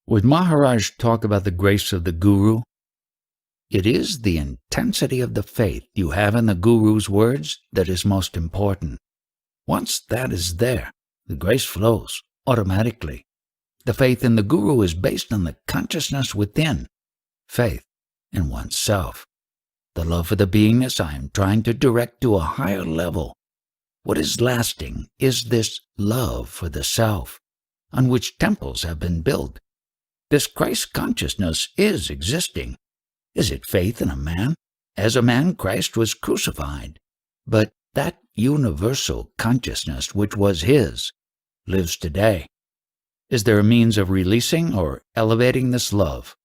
Would Maharaj talk about the grace of the Guru? It is the intensity of the faith you have in the Guru's words that is most important. Once that is there, the grace flows automatically. The faith in the Guru is based on the consciousness within, faith in oneself. The love for the beingness I am trying to direct to a higher level. What is lasting is this love for the self, on which temples have been built. This Christ consciousness is existing. Is it faith in a man? As a man, Christ was crucified. But that universal consciousness which was his lives today. Is there a means of releasing or elevating this love?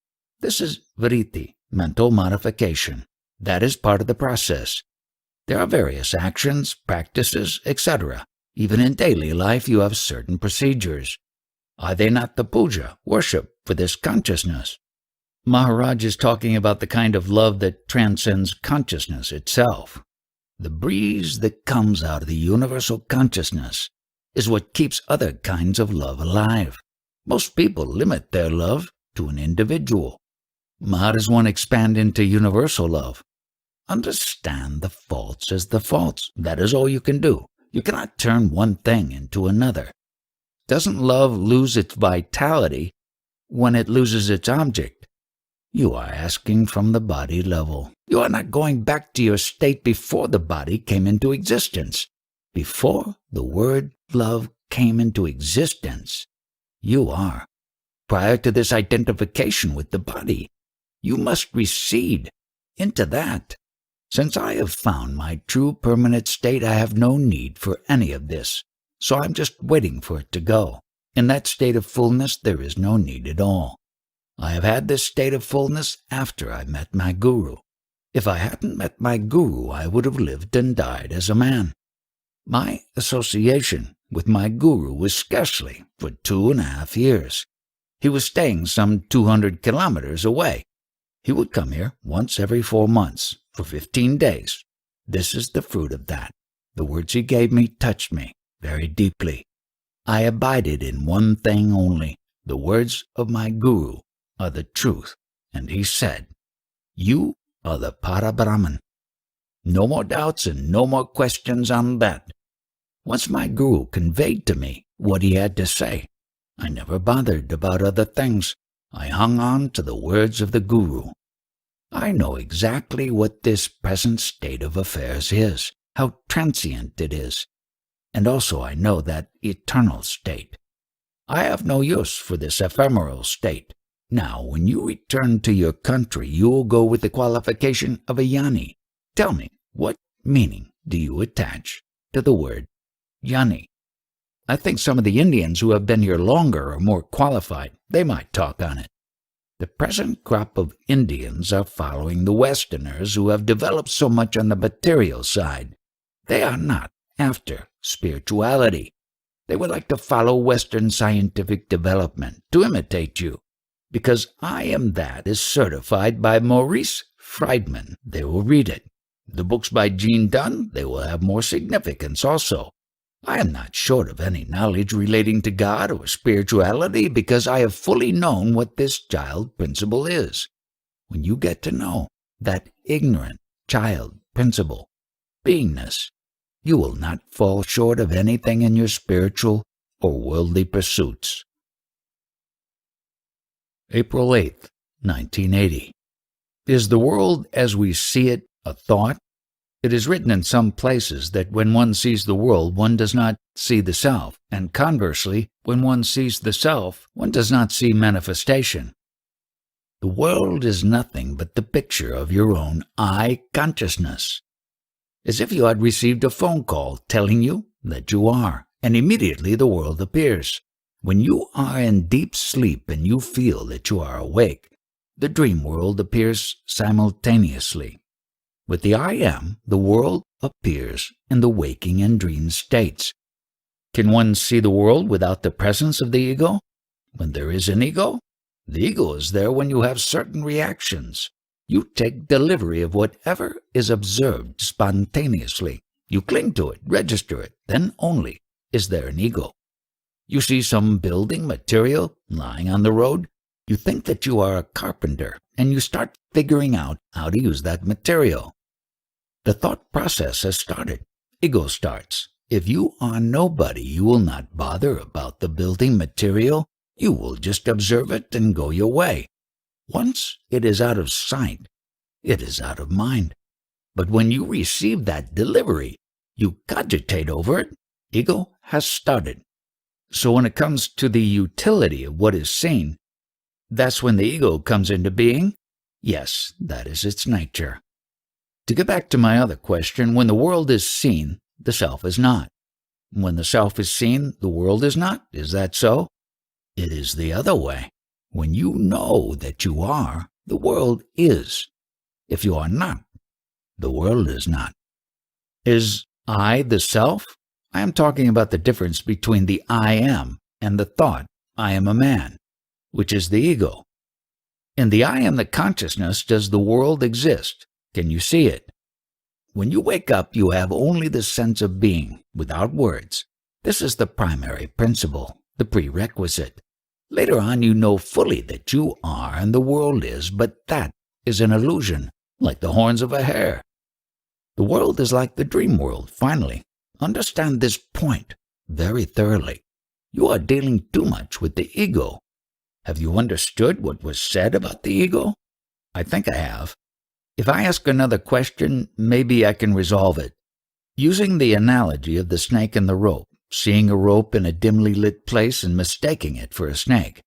This is vritti, mental modification. That is part of the process. There are various actions, practices, etc. Even in daily life you have certain procedures. Are they not the puja, worship, for this consciousness? Maharaj is talking about the kind of love that transcends consciousness itself. The breeze that comes out of the universal consciousness is what keeps other kinds of love alive. Most people limit their love to an individual. How does one expand into universal love? Understand the faults as the faults. That is all you can do. You cannot turn one thing into another. Doesn't love lose its vitality when it loses its object? You are asking from the body level. You are not going back to your state before the body came into existence. Before the word love came into existence, you are. Prior to this identification with the body, you must recede into that. Since I have found my true permanent state, I have no need for any of this, so I'm just waiting for it to go. In that state of fullness, there is no need at all. I have had this state of fullness after I met my Guru. If I hadn't met my Guru, I would have lived and died as a man. My association with my Guru was scarcely for 2.5 years. He was staying some 200 kilometers away. He would come here once every 4 months for 15 days. This is the fruit of that. The words he gave me touched me very deeply. I abided in one thing only. The words of my Guru are the truth. And he said, "You are the Para-Brahman." No more doubts and no more questions on that. Once my Guru conveyed to me what he had to say, I never bothered about other things. I hung on to the words of the Guru. I know exactly what this present state of affairs is, how transient it is, and also I know that eternal state. I have no use for this ephemeral state. Now, when you return to your country, you will go with the qualification of a Jnani. Tell me, what meaning do you attach to the word Jnani? I think some of the Indians who have been here longer are more qualified. They might talk on it. The present crop of Indians are following the Westerners who have developed so much on the material side. They are not after spirituality. They would like to follow Western scientific development, to imitate you. Because I am that is certified by Maurice Friedman, they will read it. The books by Jean Dunn, they will have more significance also. I am not short of any knowledge relating to God or spirituality because I have fully known what this child principle is. When you get to know that ignorant child principle, beingness, you will not fall short of anything in your spiritual or worldly pursuits. April 8th, 1980. Is the world as we see it a thought? It is written in some places that when one sees the world, one does not see the self, and conversely, when one sees the self, one does not see manifestation. The world is nothing but the picture of your own I consciousness. As if you had received a phone call telling you that you are, and immediately the world appears. When you are in deep sleep and you feel that you are awake, the dream world appears simultaneously. With the I am, the world appears in the waking and dream states. Can one see the world without the presence of the ego? When there is an ego? The ego is there when you have certain reactions. You take delivery of whatever is observed spontaneously. You cling to it, register it, then only is there an ego. You see some building material lying on the road, You think that you are a carpenter, and you start figuring out how to use that material. The thought process has started. Ego starts. If you are nobody, you will not bother about the building material. You will just observe it and go your way. Once it is out of sight, it is out of mind. But when you receive that delivery, you cogitate over it. Ego has started. So when it comes to the utility of what is seen, that's when the ego comes into being? Yes, that is its nature. To get back to my other question, when the world is seen, the self is not. When the self is seen, the world is not. Is that so? It is the other way. When you know that you are, the world is. If you are not, the world is not. Is I the self? I am talking about the difference between the I am and the thought, I am a man, which is the ego. In the I am the consciousness, does the world exist? Can you see it? When you wake up, you have only the sense of being, without words. This is the primary principle, the prerequisite. Later on, you know fully that you are and the world is, but that is an illusion, like the horns of a hare. The world is like the dream world, finally. Understand this point very thoroughly. You are dealing too much with the ego. Have you understood what was said about the ego? I think I have. If I ask another question, maybe I can resolve it. Using the analogy of the snake and the rope, seeing a rope in a dimly lit place and mistaking it for a snake.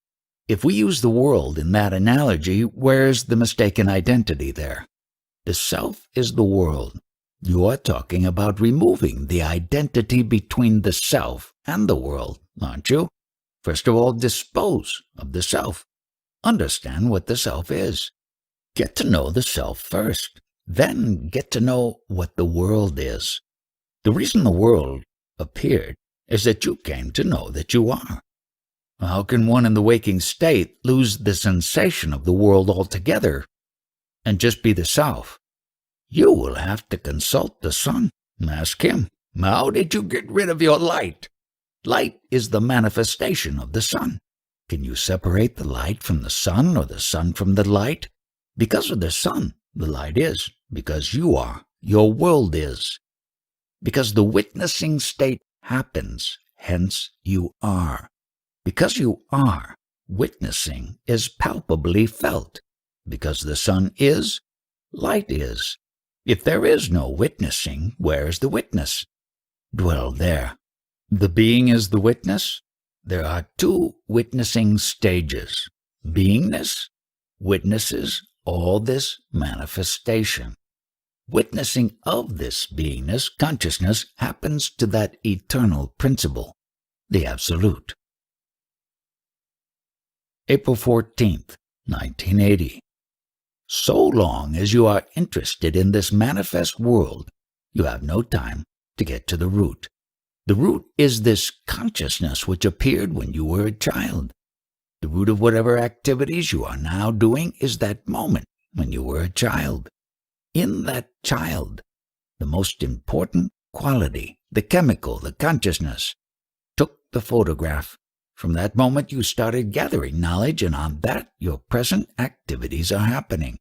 If we use the world in that analogy, where's the mistaken identity there? The self is the world. You are talking about removing the identity between the self and the world, aren't you? First of all, dispose of the self. Understand what the self is. Get to know the self first. Then get to know what the world is. The reason the world appeared is that you came to know that you are. How can one in the waking state lose the sensation of the world altogether and just be the self? You will have to consult the sun. Ask him, how did you get rid of your light? Light is the manifestation of the sun. Can you separate the light from the sun or the sun from the light? Because of the sun, the light is. Because you are, your world is. Because the witnessing state happens, hence you are. Because you are, witnessing is palpably felt. Because the sun is, light is. If there is no witnessing, where is the witness? Dwell there. The being is the witness. There are two witnessing stages. Beingness witnesses all this manifestation. Witnessing of this beingness, consciousness, happens to that eternal principle, the Absolute. April 14th, 1980. So long as you are interested in this manifest world, you have no time to get to the root. The root is this consciousness which appeared when you were a child. The root of whatever activities you are now doing is that moment when you were a child. In that child, the most important quality, the chemical, the consciousness, took the photograph. From that moment you started gathering knowledge, and on that your present activities are happening.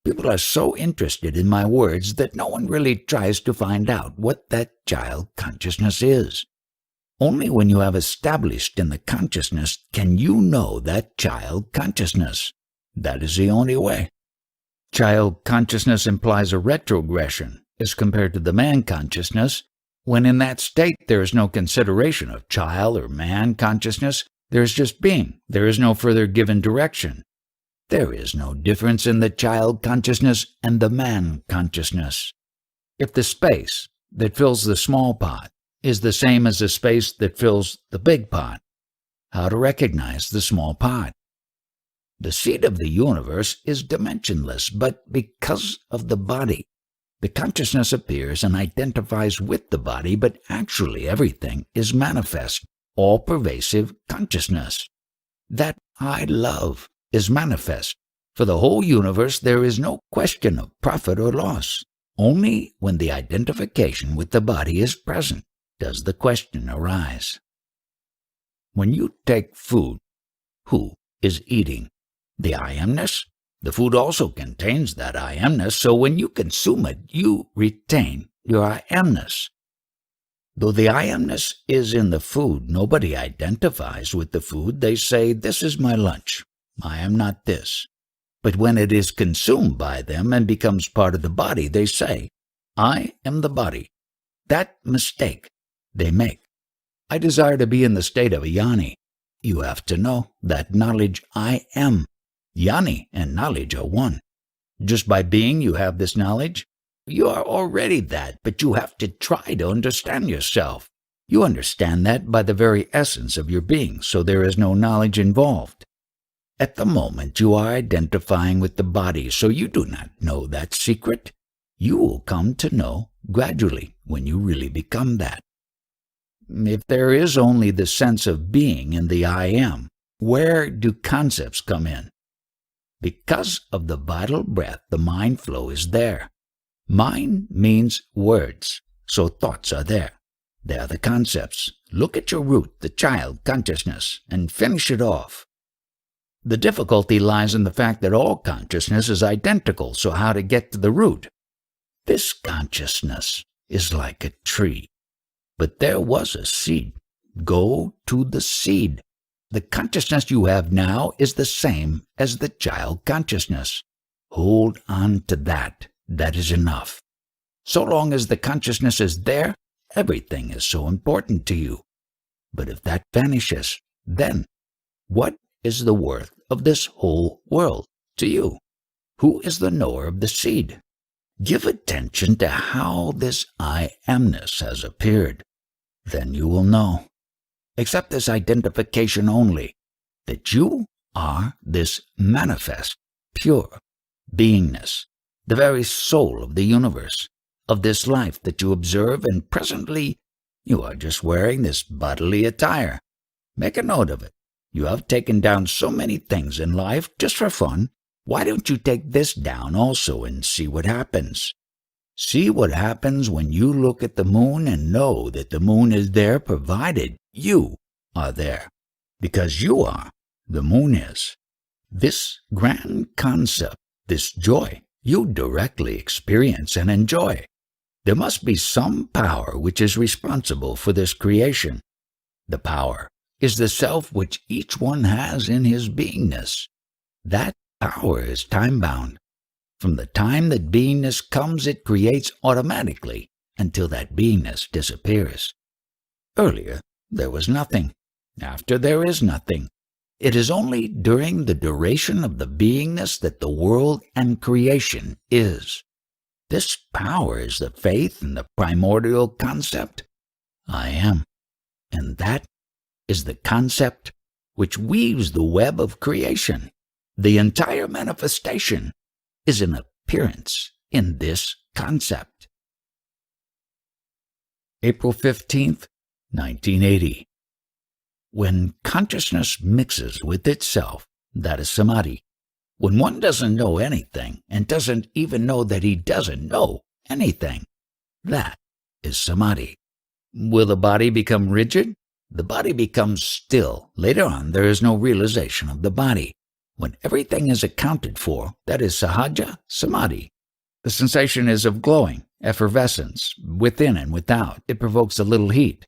People are so interested in my words that no one really tries to find out what that child consciousness is. Only when you have established in the consciousness can you know that child consciousness. That is the only way. Child consciousness implies a retrogression as compared to the man consciousness. When in that state there is no consideration of child or man consciousness, there is just being. There is no further given direction. There is no difference in the child consciousness and the man consciousness. If the space that fills the small pot is the same as the space that fills the big pot, how to recognize the small pot? The seed of the universe is dimensionless, but because of the body, the consciousness appears and identifies with the body, but actually everything is manifest, all-pervasive consciousness. That I love is manifest. For the whole universe there is no question of profit or loss. Only when the identification with the body is present does the question arise. When you take food, who is eating. The I amness, the food also contains that I amness, so when you consume it, you retain your I amness. Though the I amness is in the food, nobody identifies with the food. They say, "This is my lunch. I am not this." But when it is consumed by them and becomes part of the body, they say, "I am the body." That mistake they make. I desire to be in the state of a jnani. You have to know that knowledge I am. Jnani and knowledge are one. Just by being you have this knowledge. You are already that, but you have to try to understand yourself. You understand that by the very essence of your being, so there is no knowledge involved. At the moment you are identifying with the body, so you do not know that secret. You will come to know gradually when you really become that. If there is only the sense of being in the I am, where do concepts come in? Because of the vital breath, the mind flow is there. Mind means words, so thoughts are there. They are the concepts. Look at your root, the child consciousness, and finish it off. The difficulty lies in the fact that all consciousness is identical, so how to get to the root? This consciousness is like a tree, but there was a seed. Go to the seed. The consciousness you have now is the same as the child consciousness. Hold on to that. That is enough. So long as the consciousness is there, everything is so important to you. But if that vanishes, then what is the worth of this whole world to you? Who is the knower of the seed? Give attention to how this I amness has appeared. Then you will know. Accept this identification only, that you are this manifest, pure beingness, the very soul of the universe, of this life that you observe, and presently you are just wearing this bodily attire. Make a note of it. You have taken down so many things in life just for fun. Why don't you take this down also and see what happens? See what happens when you look at the moon and know that the moon is there provided you are there. Because you are, the moon is. This grand concept, this joy, you directly experience and enjoy. There must be some power which is responsible for this creation. The power is the self which each one has in his beingness. That power is time-bound. From the time that beingness comes, it creates automatically until that beingness disappears. Earlier, there was nothing. After, there is nothing. It is only during the duration of the beingness that the world and creation is. This power is the faith in the primordial concept, I am. And that is the concept which weaves the web of creation. The entire manifestation is an appearance in this concept. April 15th, 1980. When consciousness mixes with itself, that is samadhi. When one doesn't know anything and doesn't even know that he doesn't know anything, that is samadhi. Will the body become rigid? The body becomes still. Later on, there is no realization of the body. When everything is accounted for, that is sahaja samadhi. The sensation is of glowing, effervescence, within and without. It provokes a little heat.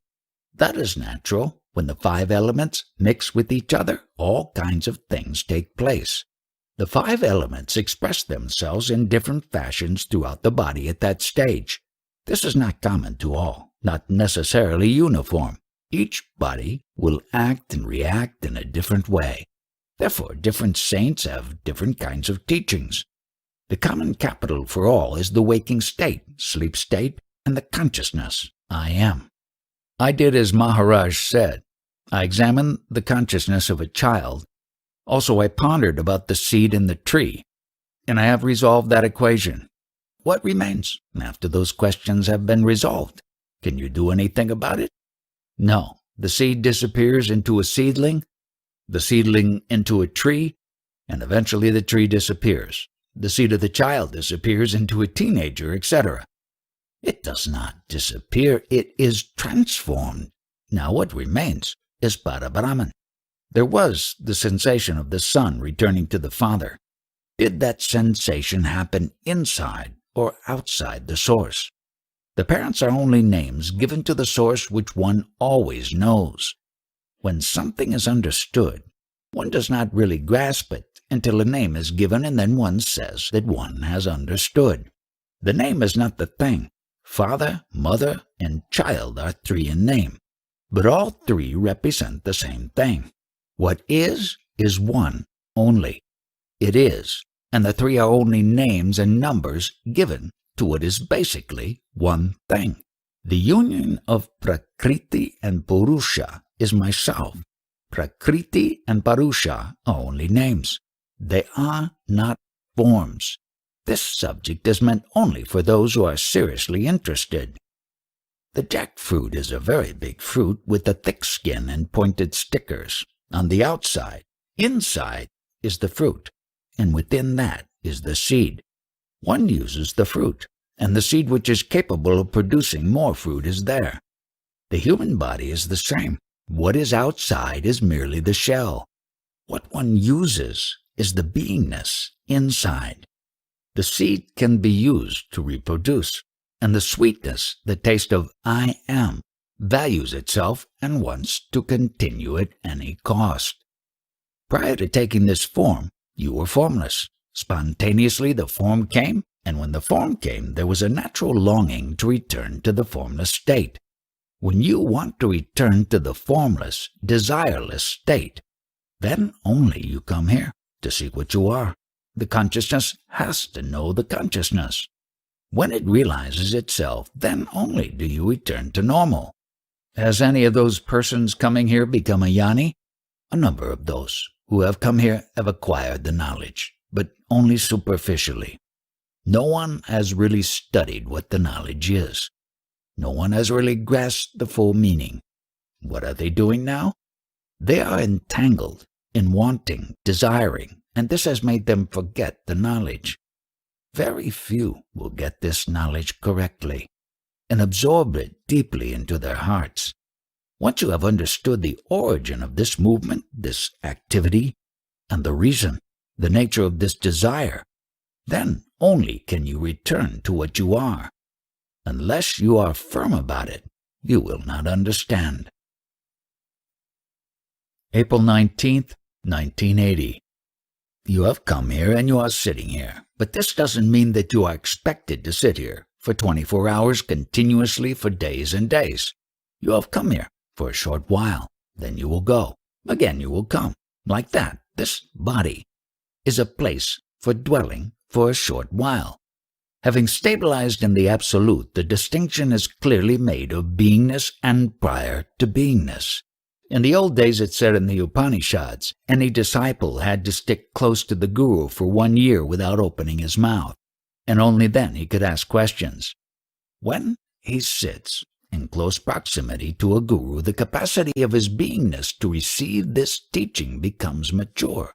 That is natural. When the 5 elements mix with each other, all kinds of things take place. The 5 elements express themselves in different fashions throughout the body at that stage. This is not common to all, not necessarily uniform. Each body will act and react in a different way. Therefore, different saints have different kinds of teachings. The common capital for all is the waking state, sleep state, and the consciousness, I am. I did as Maharaj said. I examined the consciousness of a child. Also, I pondered about the seed in the tree, and I have resolved that equation. What remains after those questions have been resolved? Can you do anything about it? No. The seed disappears into a seedling, the seedling into a tree, and eventually the tree disappears. The seed of the child disappears into a teenager, etc. It does not disappear, it is transformed. Now what remains is Parabrahman. There was the sensation of the son returning to the father. Did that sensation happen inside or outside the source? The parents are only names given to the source which one always knows. When something is understood, one does not really grasp it until a name is given and then one says that one has understood. The name is not the thing. Father, mother, and child are three in name, but all three represent the same thing. What is one only. It is, and the three are only names and numbers given to what is basically one thing. The union of Prakriti and Purusha is myself. Prakriti and Purusha are only names. They are not forms. This subject is meant only for those who are seriously interested. The jackfruit is a very big fruit with a thick skin and pointed stickers. On the outside, inside, is the fruit, and within that is the seed. One uses the fruit, and the seed which is capable of producing more fruit is there. The human body is the same. What is outside is merely the shell. What one uses is the beingness inside. The seed can be used to reproduce, and the sweetness, the taste of I am, values itself and wants to continue at any cost. Prior to taking this form, you were formless. Spontaneously the form came, and when the form came, there was a natural longing to return to the formless state. When you want to return to the formless, desireless state, then only you come here to see what you are. The consciousness has to know the consciousness. When it realizes itself, then only do you return to normal. Has any of those persons coming here become a jnani? A number of those who have come here have acquired the knowledge, but only superficially. No one has really studied what the knowledge is. No one has really grasped the full meaning. What are they doing now? They are entangled in wanting, desiring, and this has made them forget the knowledge. Very few will get this knowledge correctly and absorb it deeply into their hearts. Once you have understood the origin of this movement, this activity, and the reason, the nature of this desire, then only can you return to what you are. Unless you are firm about it, you will not understand. April 19th, 1980. You have come here and you are sitting here, but this doesn't mean that you are expected to sit here for 24 hours continuously for days and days. You have come here for a short while, then you will go. Again you will come. Like that, this body is a place for dwelling for a short while. Having stabilized in the Absolute, the distinction is clearly made of beingness and prior to beingness. In the old days it said in the Upanishads, any disciple had to stick close to the guru for 1 year without opening his mouth, and only then he could ask questions. When he sits in close proximity to a guru, the capacity of his beingness to receive this teaching becomes mature.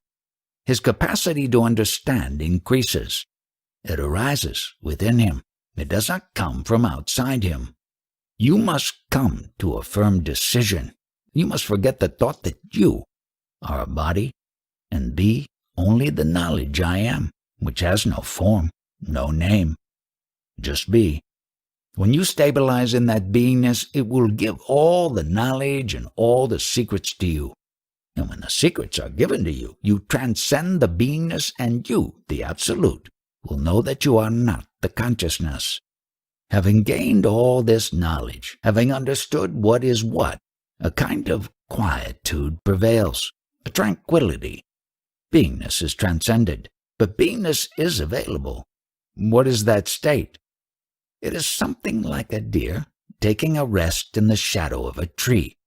His capacity to understand increases. It arises within him. It does not come from outside him. You must come to a firm decision. You must forget the thought that you are a body and be only the knowledge I am, which has no form, no name. Just be. When you stabilize in that beingness, it will give all the knowledge and all the secrets to you. And when the secrets are given to you, you transcend the beingness, and you, the Absolute, will know that you are not the consciousness. Having gained all this knowledge, having understood what is what, a kind of quietude prevails, a tranquility. Beingness is transcended, but beingness is available. What is that state? It is something like a deer taking a rest in the shadow of a tree.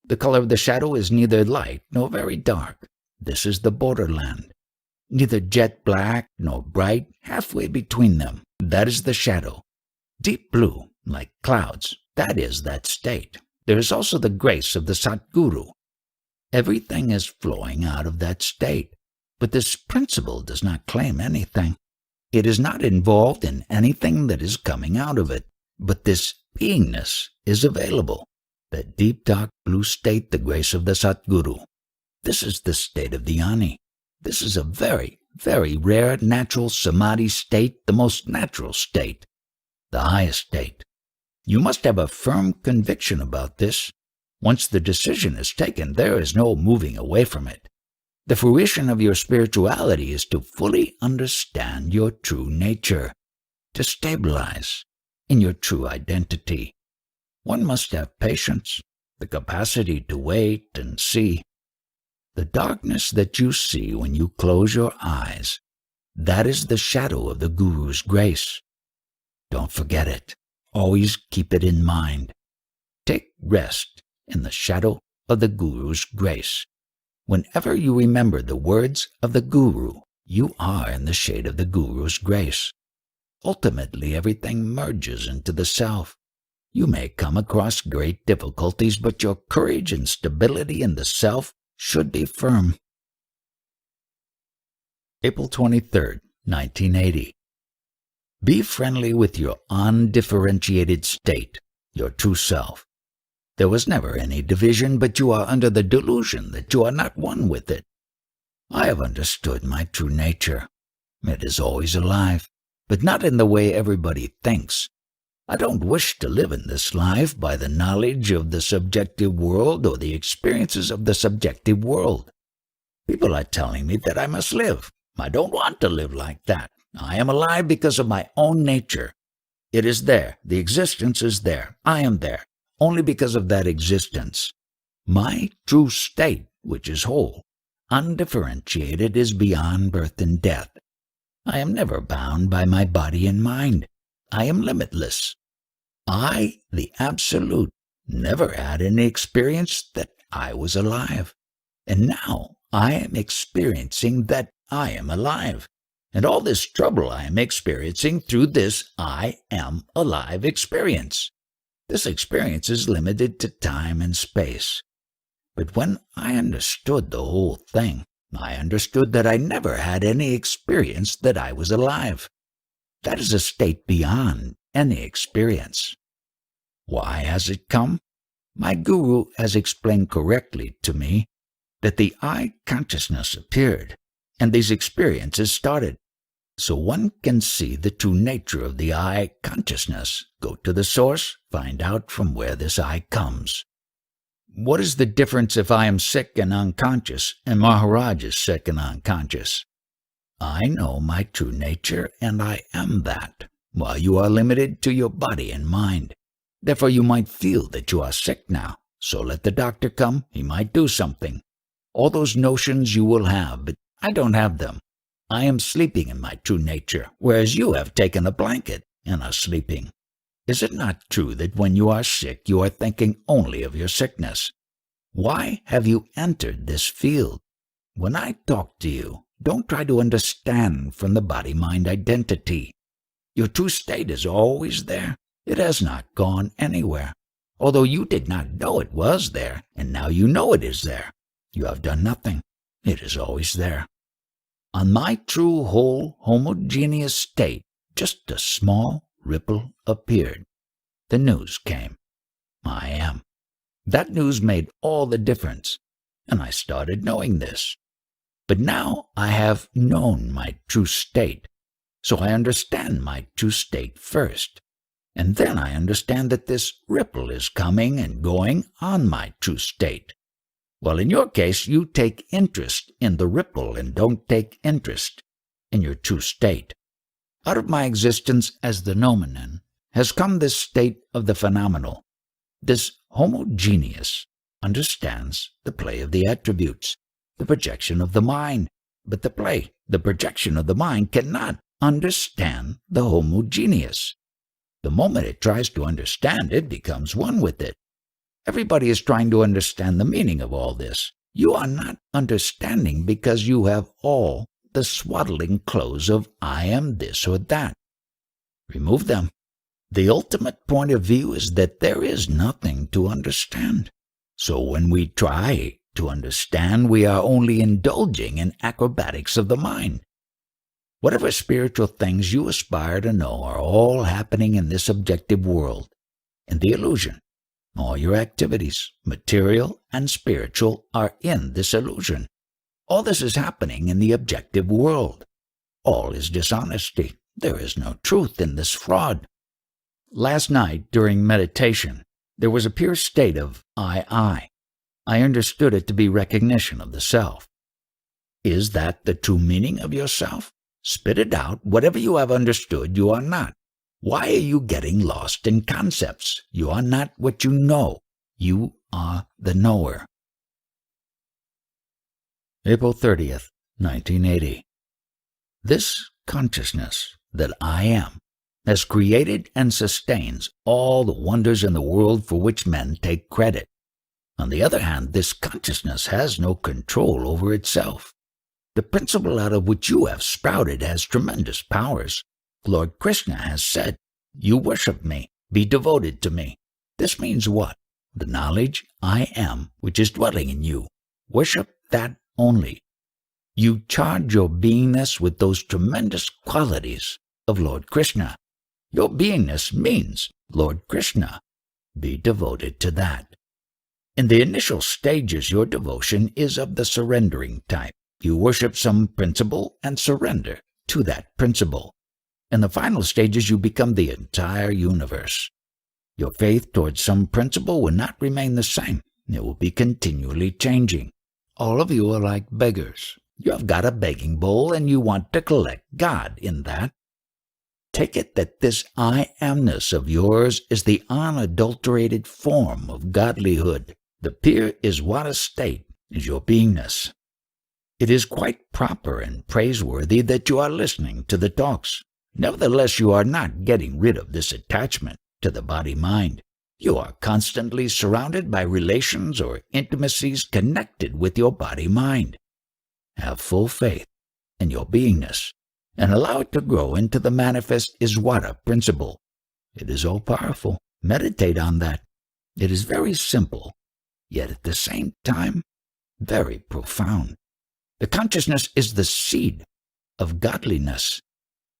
The color of the shadow is neither light nor very dark. This is the borderland. Neither jet black nor bright, halfway between them. That is the shadow. Deep blue, like clouds, that is that state. There is also the grace of the Satguru. Everything is flowing out of that state, but this principle does not claim anything. It is not involved in anything that is coming out of it, but this beingness is available, that deep dark blue state, the grace of the Satguru. This is the state of dhyani. This is a very, very rare natural samadhi state, the most natural state, the highest state. You must have a firm conviction about this. Once the decision is taken, there is no moving away from it. The fruition of your spirituality is to fully understand your true nature, to stabilize in your true identity. One must have patience, the capacity to wait and see. The darkness that you see when you close your eyes, that is the shadow of the Guru's grace. Don't forget it. Always keep it in mind. Take rest in the shadow of the Guru's grace. Whenever you remember the words of the Guru, you are in the shade of the Guru's grace. Ultimately, everything merges into the self. You may come across great difficulties, but your courage and stability in the self should be firm. April 23, 1980. Be friendly with your undifferentiated state, your true self. There was never any division, but you are under the delusion that you are not one with it. I have understood my true nature. It is always alive, but not in the way everybody thinks. I don't wish to live in this life by the knowledge of the subjective world or the experiences of the subjective world. People are telling me that I must live. I don't want to live like that. I am alive because of my own nature. It is there. The existence is there. I am there, only because of that existence. My true state, which is whole, undifferentiated, is beyond birth and death. I am never bound by my body and mind. I am limitless. I, the Absolute, never had any experience that I was alive. And now I am experiencing that I am alive. And all this trouble I am experiencing through this I am alive experience. This experience is limited to time and space. But when I understood the whole thing, I understood that I never had any experience that I was alive. That is a state beyond any experience. Why has it come? My Guru has explained correctly to me that the I consciousness appeared, and these experiences started. So one can see the true nature of the I consciousness, go to the source, find out from where this I comes. What is the difference if I am sick and unconscious, and Maharaj is sick and unconscious? I know my true nature, and I am that, while you are limited to your body and mind. Therefore you might feel that you are sick now, so let the doctor come, he might do something. All those notions you will have, but I don't have them. I am sleeping in my true nature, whereas you have taken a blanket and are sleeping. Is it not true that when you are sick, you are thinking only of your sickness? Why have you entered this field? When I talk to you, don't try to understand from the body-mind identity. Your true state is always there. It has not gone anywhere. Although you did not know it was there, and now you know it is there. You have done nothing. It is always there. On my true, whole, homogeneous state, just a small ripple appeared. The news came. I am. That news made all the difference, and I started knowing this. But now I have known my true state, so I understand my true state first, and then I understand that this ripple is coming and going on my true state. Well, in your case, you take interest in the ripple and don't take interest in your true state. Out of my existence as the noumenon has come this state of the phenomenal. This homogeneous understands the play of the attributes, the projection of the mind. But the play, the projection of the mind cannot understand the homogeneous. The moment it tries to understand, it becomes one with it. Everybody is trying to understand the meaning of all this. You are not understanding because you have all the swaddling clothes of I am this or that. Remove them. The ultimate point of view is that there is nothing to understand. So when we try to understand, we are only indulging in acrobatics of the mind. Whatever spiritual things you aspire to know are all happening in this objective world, in the illusion. All your activities, material and spiritual, are in this illusion. All this is happening in the objective world. All is dishonesty. There is no truth in this fraud. Last night, during meditation, there was a pure state of I. I understood it to be recognition of the self. Is that the true meaning of yourself? Spit it out. Whatever you have understood, you are not. Why are you getting lost in concepts? You are not what you know. You are the knower. April 30th, 1980. This consciousness that I am has created and sustains all the wonders in the world for which men take credit. On the other hand, this consciousness has no control over itself. The principle out of which you have sprouted has tremendous powers. Lord Krishna has said, "You worship me, be devoted to me." This means what? The knowledge I am, which is dwelling in you. Worship that only. You charge your beingness with those tremendous qualities of Lord Krishna. Your beingness means Lord Krishna. Be devoted to that. In the initial stages, your devotion is of the surrendering type. You worship some principle and surrender to that principle. In the final stages, you become the entire universe. Your faith towards some principle will not remain the same. It will be continually changing. All of you are like beggars. You have got a begging bowl and you want to collect God in that. Take it that this I amness of yours is the unadulterated form of godlyhood. The pure is what a state is your beingness. It is quite proper and praiseworthy that you are listening to the talks. Nevertheless, you are not getting rid of this attachment to the body-mind. You are constantly surrounded by relations or intimacies connected with your body-mind. Have full faith in your beingness and allow it to grow into the manifest Iswara principle. It is all-powerful. Meditate on that. It is very simple, yet at the same time, very profound. The consciousness is the seed of godliness.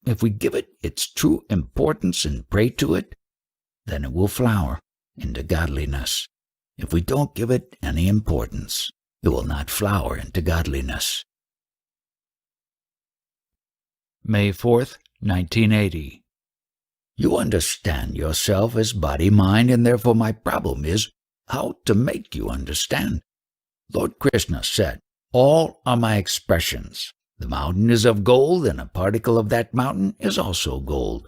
If we give it its true importance and pray to it, then it will flower into godliness. If we don't give it any importance, it will not flower into godliness. May 4th, 1980. You understand yourself as body-mind, and therefore my problem is how to make you understand. Lord Krishna said, "All are my expressions. The mountain is of gold, and a particle of that mountain is also gold.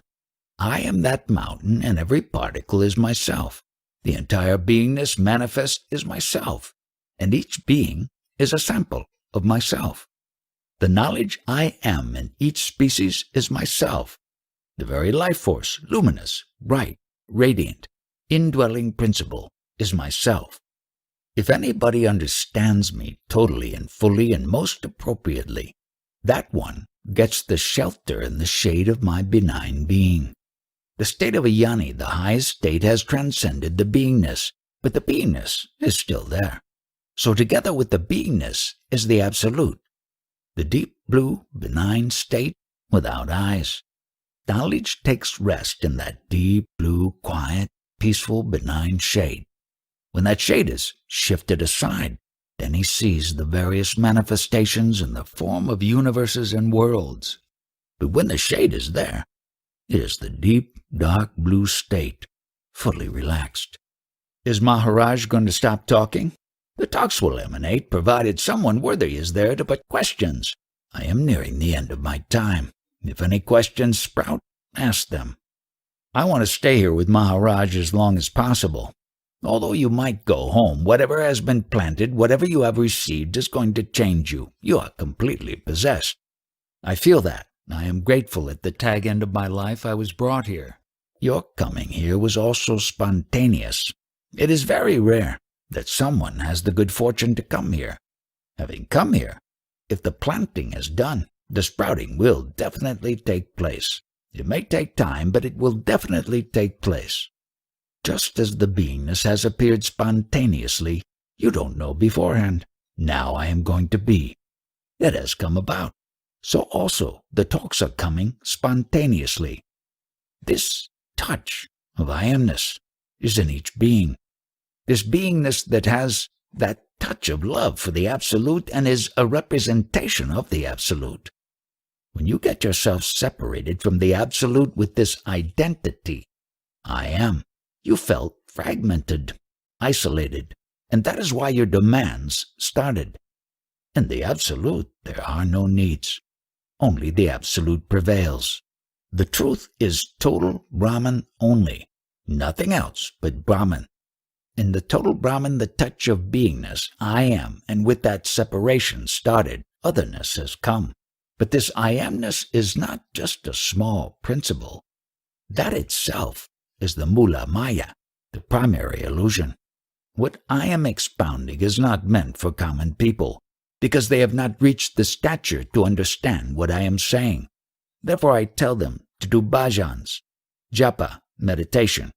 I am that mountain, and every particle is myself. The entire beingness manifest is myself, and each being is a sample of myself. The knowledge I am in each species is myself. The very life force, luminous, bright, radiant, indwelling principle, is myself. If anybody understands me totally and fully and most appropriately, that one gets the shelter and the shade of my benign being. The state of a jnani, the highest state, has transcended the beingness, but the beingness is still there. So together with the beingness is the absolute, the deep blue, benign state without eyes. Knowledge takes rest in that deep blue, quiet, peaceful, benign shade. When that shade is shifted aside, then he sees the various manifestations in the form of universes and worlds. But when the shade is there, it is the deep, dark blue state, fully relaxed. Is Maharaj going to stop talking? The talks will emanate, provided someone worthy is there to put questions. I am nearing the end of my time. If any questions sprout, ask them. I want to stay here with Maharaj as long as possible. Although you might go home, whatever has been planted, whatever you have received is going to change you. You are completely possessed. I feel that. I am grateful at the tag end of my life I was brought here. Your coming here was also spontaneous. It is very rare that someone has the good fortune to come here. Having come here, if the planting is done, the sprouting will definitely take place. It may take time, but it will definitely take place. Just as the beingness has appeared spontaneously, you don't know beforehand. Now I am going to be. It has come about. So also the talks are coming spontaneously. This touch of I amness is in each being. This beingness that has that touch of love for the Absolute and is a representation of the Absolute. When you get yourself separated from the Absolute with this identity, I am, you felt fragmented, isolated, and that is why your demands started. In the Absolute, there are no needs. Only the Absolute prevails. The truth is total Brahman only, nothing else but Brahman. In the total Brahman, the touch of beingness, I am, and with that separation started, otherness has come. But this I amness is not just a small principle. That itself is the Mula Maya, the primary illusion. What I am expounding is not meant for common people, because they have not reached the stature to understand what I am saying. Therefore I tell them to do bhajans, japa, meditation.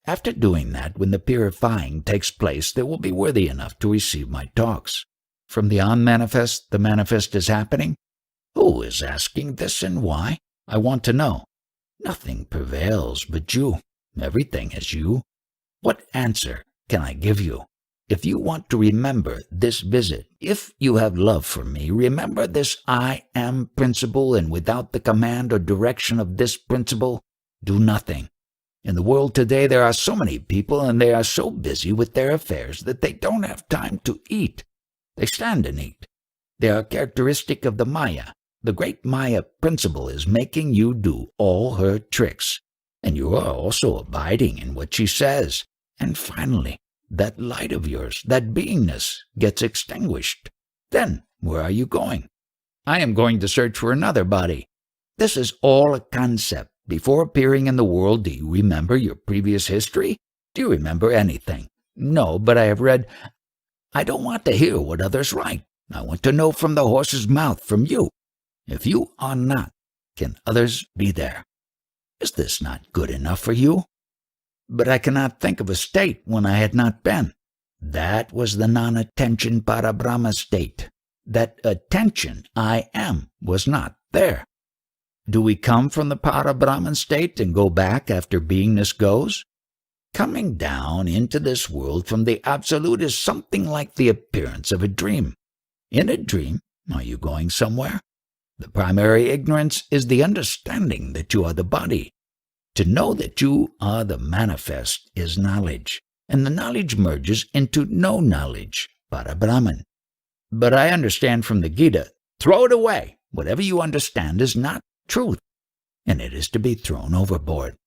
After doing that, when the purifying takes place, they will be worthy enough to receive my talks. From the unmanifest, the manifest is happening? Who is asking this and why? I want to know. Nothing prevails but you. Everything is you. What answer can I give you? If you want to remember this visit, if you have love for me, remember this I am principle, and without the command or direction of this principle, do nothing. In the world today there are so many people, and they are so busy with their affairs that they don't have time to eat. They stand and eat. They are characteristic of the Maya. The great Maya principle is making you do all her tricks, and you are also abiding in what she says. And finally, that light of yours, that beingness, gets extinguished. Then, where are you going? I am going to search for another body. This is all a concept. Before appearing in the world, do you remember your previous history? Do you remember anything? No, but I have read. I don't want to hear what others write. I want to know from the horse's mouth, from you. If you are not, can others be there? Is this not good enough for you? But I cannot think of a state when I had not been. That was the non-attention Parabrahma state. That attention, I am, was not there. Do we come from the Parabrahman state and go back after beingness goes? Coming down into this world from the Absolute is something like the appearance of a dream. In a dream, are you going somewhere? The primary ignorance is the understanding that you are the body. To know that you are the manifest is knowledge, and the knowledge merges into no knowledge, Parabrahman. But I understand from the Gita, throw it away. Whatever you understand is not truth, and it is to be thrown overboard.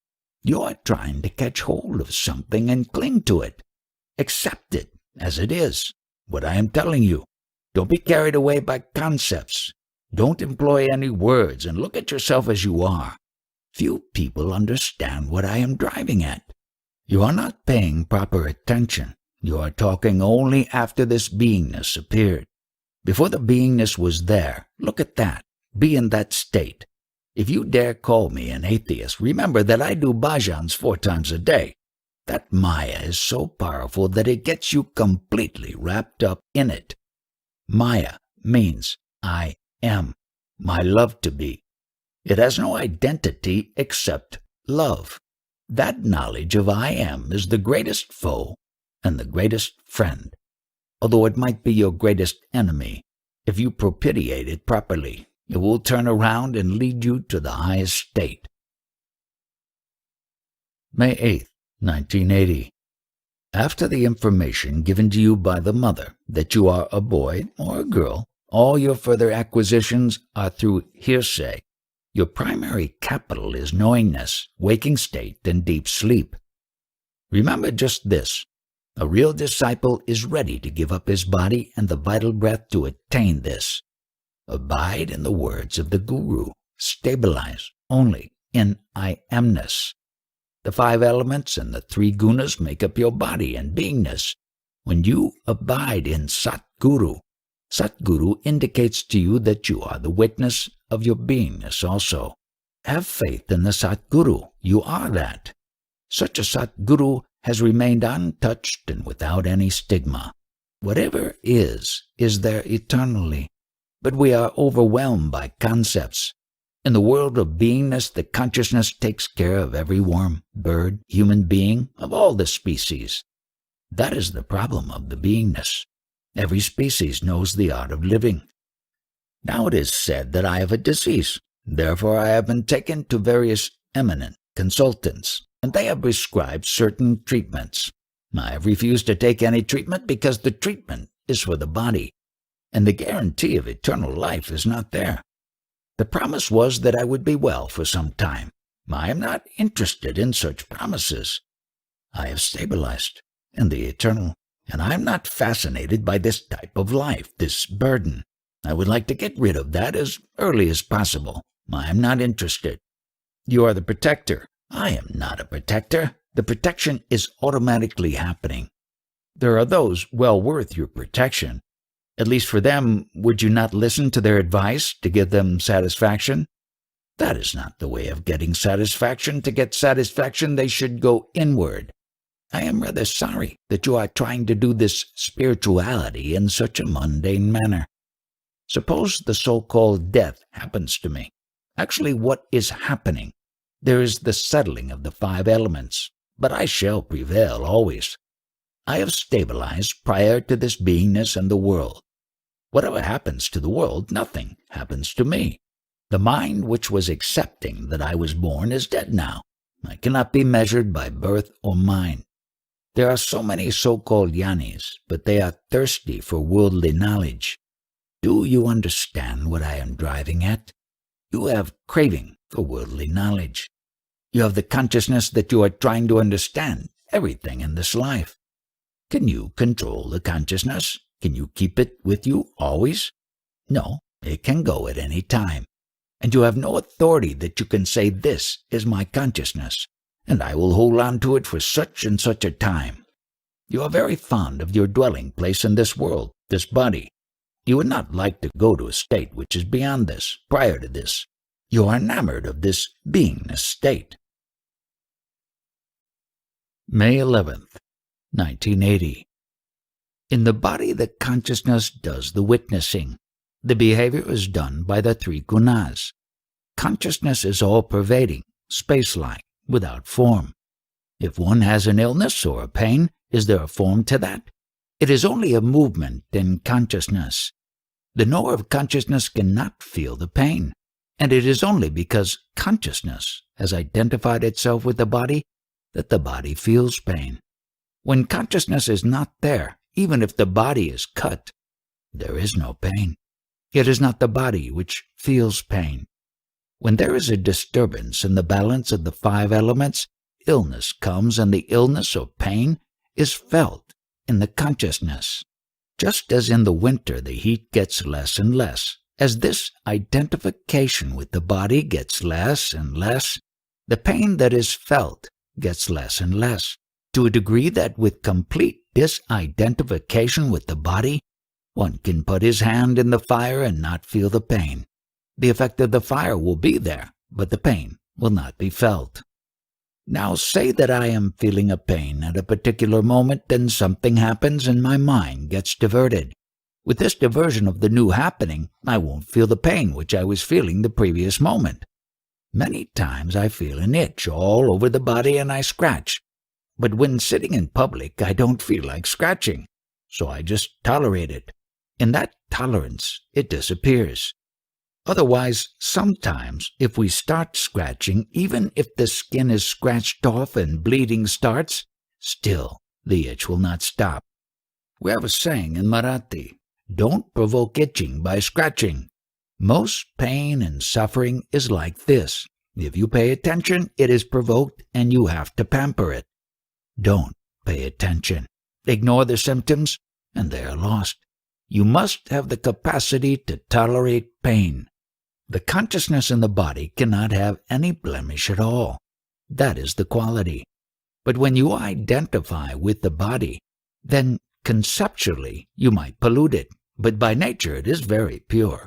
You are trying to catch hold of something and cling to it. Accept it as it is, what I am telling you. Don't be carried away by concepts. Don't employ any words, and look at yourself as you are. Few people understand what I am driving at. You are not paying proper attention. You are talking only after this beingness appeared. Before the beingness was there, look at that. Be in that state. If you dare call me an atheist, remember that I do bhajans 4 times a day. That Maya is so powerful that it gets you completely wrapped up in it. Maya means I am, my love to be. It has no identity except love. That knowledge of I am is the greatest foe and the greatest friend, although it might be your greatest enemy. If you propitiate it properly, it will turn around and lead you to the highest state. May 8, 1980. After the information given to you by the mother that you are a boy or a girl, all your further acquisitions are through hearsay. Your primary capital is knowingness, waking state, and deep sleep. Remember just this. A real disciple is ready to give up his body and the vital breath to attain this. Abide in the words of the Guru. Stabilize only in I amness. The 5 elements and the 3 gunas make up your body and beingness. When you abide in Satguru, Satguru indicates to you that you are the witness of your beingness also. Have faith in the Satguru. You are that. Such a Satguru has remained untouched and without any stigma. Whatever is there eternally. But we are overwhelmed by concepts. In the world of beingness, the consciousness takes care of every worm, bird, human being, of all the species. That is the problem of the beingness. Every species knows the art of living. Now it is said that I have a disease. Therefore I have been taken to various eminent consultants, and they have prescribed certain treatments. I have refused to take any treatment because the treatment is for the body, and the guarantee of eternal life is not there. The promise was that I would be well for some time. I am not interested in such promises. I have stabilized in the eternal, and I am not fascinated by this type of life, this burden. I would like to get rid of that as early as possible. I am not interested. You are the protector. I am not a protector. The protection is automatically happening. There are those well worth your protection. At least for them, would you not listen to their advice to give them satisfaction? That is not the way of getting satisfaction. To get satisfaction, they should go inward. I am rather sorry that you are trying to do this spirituality in such a mundane manner. Suppose the so-called death happens to me. Actually, what is happening? There is the settling of the 5 elements, but I shall prevail always. I have stabilized prior to this beingness and the world. Whatever happens to the world, nothing happens to me. The mind which was accepting that I was born is dead now. I cannot be measured by birth or mind. There are so many so-called jnanis, but they are thirsty for worldly knowledge. Do you understand what I am driving at? You have craving for worldly knowledge. You have the consciousness that you are trying to understand everything in this life. Can you control the consciousness? Can you keep it with you always? No, it can go at any time. And you have no authority that you can say, this is my consciousness, and I will hold on to it for such and such a time. You are very fond of your dwelling place in this world, this body. You would not like to go to a state which is beyond this, prior to this. You are enamored of this beingness state. May 11th, 1980. In the body, the consciousness does the witnessing. The behavior is done by the 3 gunas. Consciousness is all-pervading, space-like, without form. If one has an illness or a pain, is there a form to that? It is only a movement in consciousness. The knower of consciousness cannot feel the pain, and it is only because consciousness has identified itself with the body that the body feels pain. When consciousness is not there, even if the body is cut, there is no pain. It is not the body which feels pain. When there is a disturbance in the balance of the 5 elements, illness comes, and the illness or pain is felt in the consciousness. Just as in the winter the heat gets less and less, as this identification with the body gets less and less, the pain that is felt gets less and less, to a degree that with complete disidentification with the body, one can put his hand in the fire and not feel the pain. The effect of the fire will be there, but the pain will not be felt. Now say that I am feeling a pain at a particular moment, then something happens and my mind gets diverted. With this diversion of the new happening, I won't feel the pain which I was feeling the previous moment. Many times I feel an itch all over the body and I scratch. But when sitting in public, I don't feel like scratching, so I just tolerate it. In that tolerance, it disappears. Otherwise, sometimes, if we start scratching, even if the skin is scratched off and bleeding starts, still the itch will not stop. We have a saying in Marathi, don't provoke itching by scratching. Most pain and suffering is like this. If you pay attention, it is provoked and you have to pamper it. Don't pay attention. Ignore the symptoms and they are lost. You must have the capacity to tolerate pain. The consciousness in the body cannot have any blemish at all. That is the quality. But when you identify with the body, then conceptually you might pollute it, but by nature it is very pure.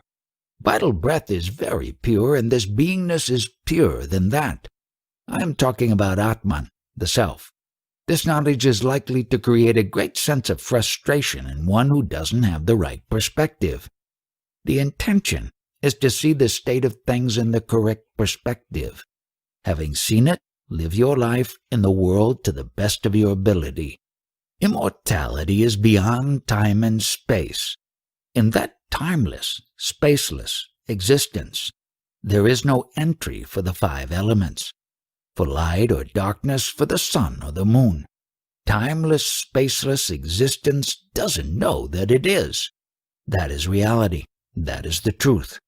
Vital breath is very pure, and this beingness is purer than that. I am talking about Atman, the self. This knowledge is likely to create a great sense of frustration in one who doesn't have the right perspective. The intention is to see the state of things in the correct perspective. Having seen it, live your life in the world to the best of your ability. Immortality is beyond time and space. In that timeless, spaceless existence, there is no entry for the five elements, for light or darkness, for the sun or the moon. Timeless, spaceless existence doesn't know that it is. That is reality. That is the truth.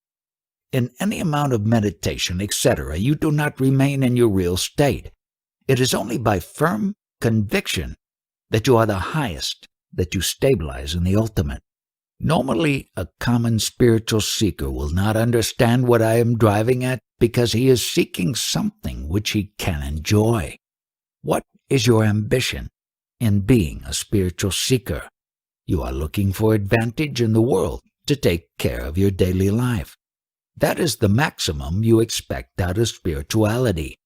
In any amount of meditation, etc., you do not remain in your real state. It is only by firm conviction that you are the highest that you stabilize in the ultimate. Normally, a common spiritual seeker will not understand what I am driving at because he is seeking something which he can enjoy. What is your ambition in being a spiritual seeker? You are looking for advantage in the world to take care of your daily life. That is the maximum you expect out of spirituality.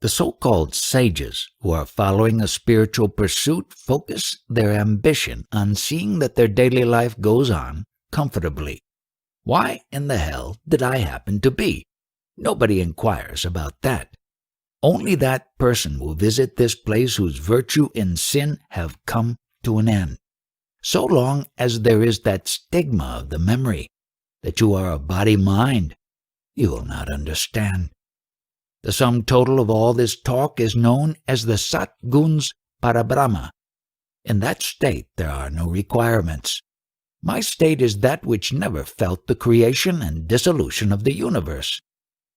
The so-called sages who are following a spiritual pursuit focus their ambition on seeing that their daily life goes on comfortably. Why in the hell did I happen to be? Nobody inquires about that. Only that person will visit this place whose virtue and sin have come to an end. So long as there is that stigma of the memory that you are a body-mind, you will not understand. The sum total of all this talk is known as the Sat Guns Parabrahma. In that state there are no requirements. My state is that which never felt the creation and dissolution of the universe.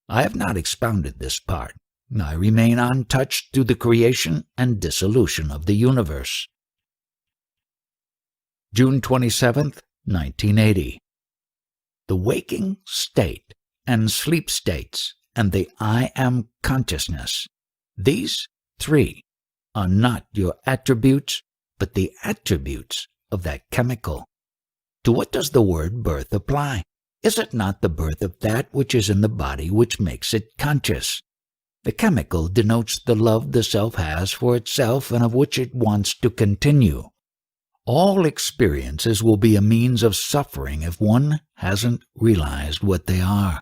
I have not expounded this part. I remain untouched through the creation and dissolution of the universe. June 27th, 1980. The waking state and sleep states and the I am consciousness, these three are not your attributes, but the attributes of that chemical. To what does the word birth apply? Is it not the birth of that which is in the body which makes it conscious? The chemical denotes the love the self has for itself and of which it wants to continue. All experiences will be a means of suffering if one hasn't realized what they are.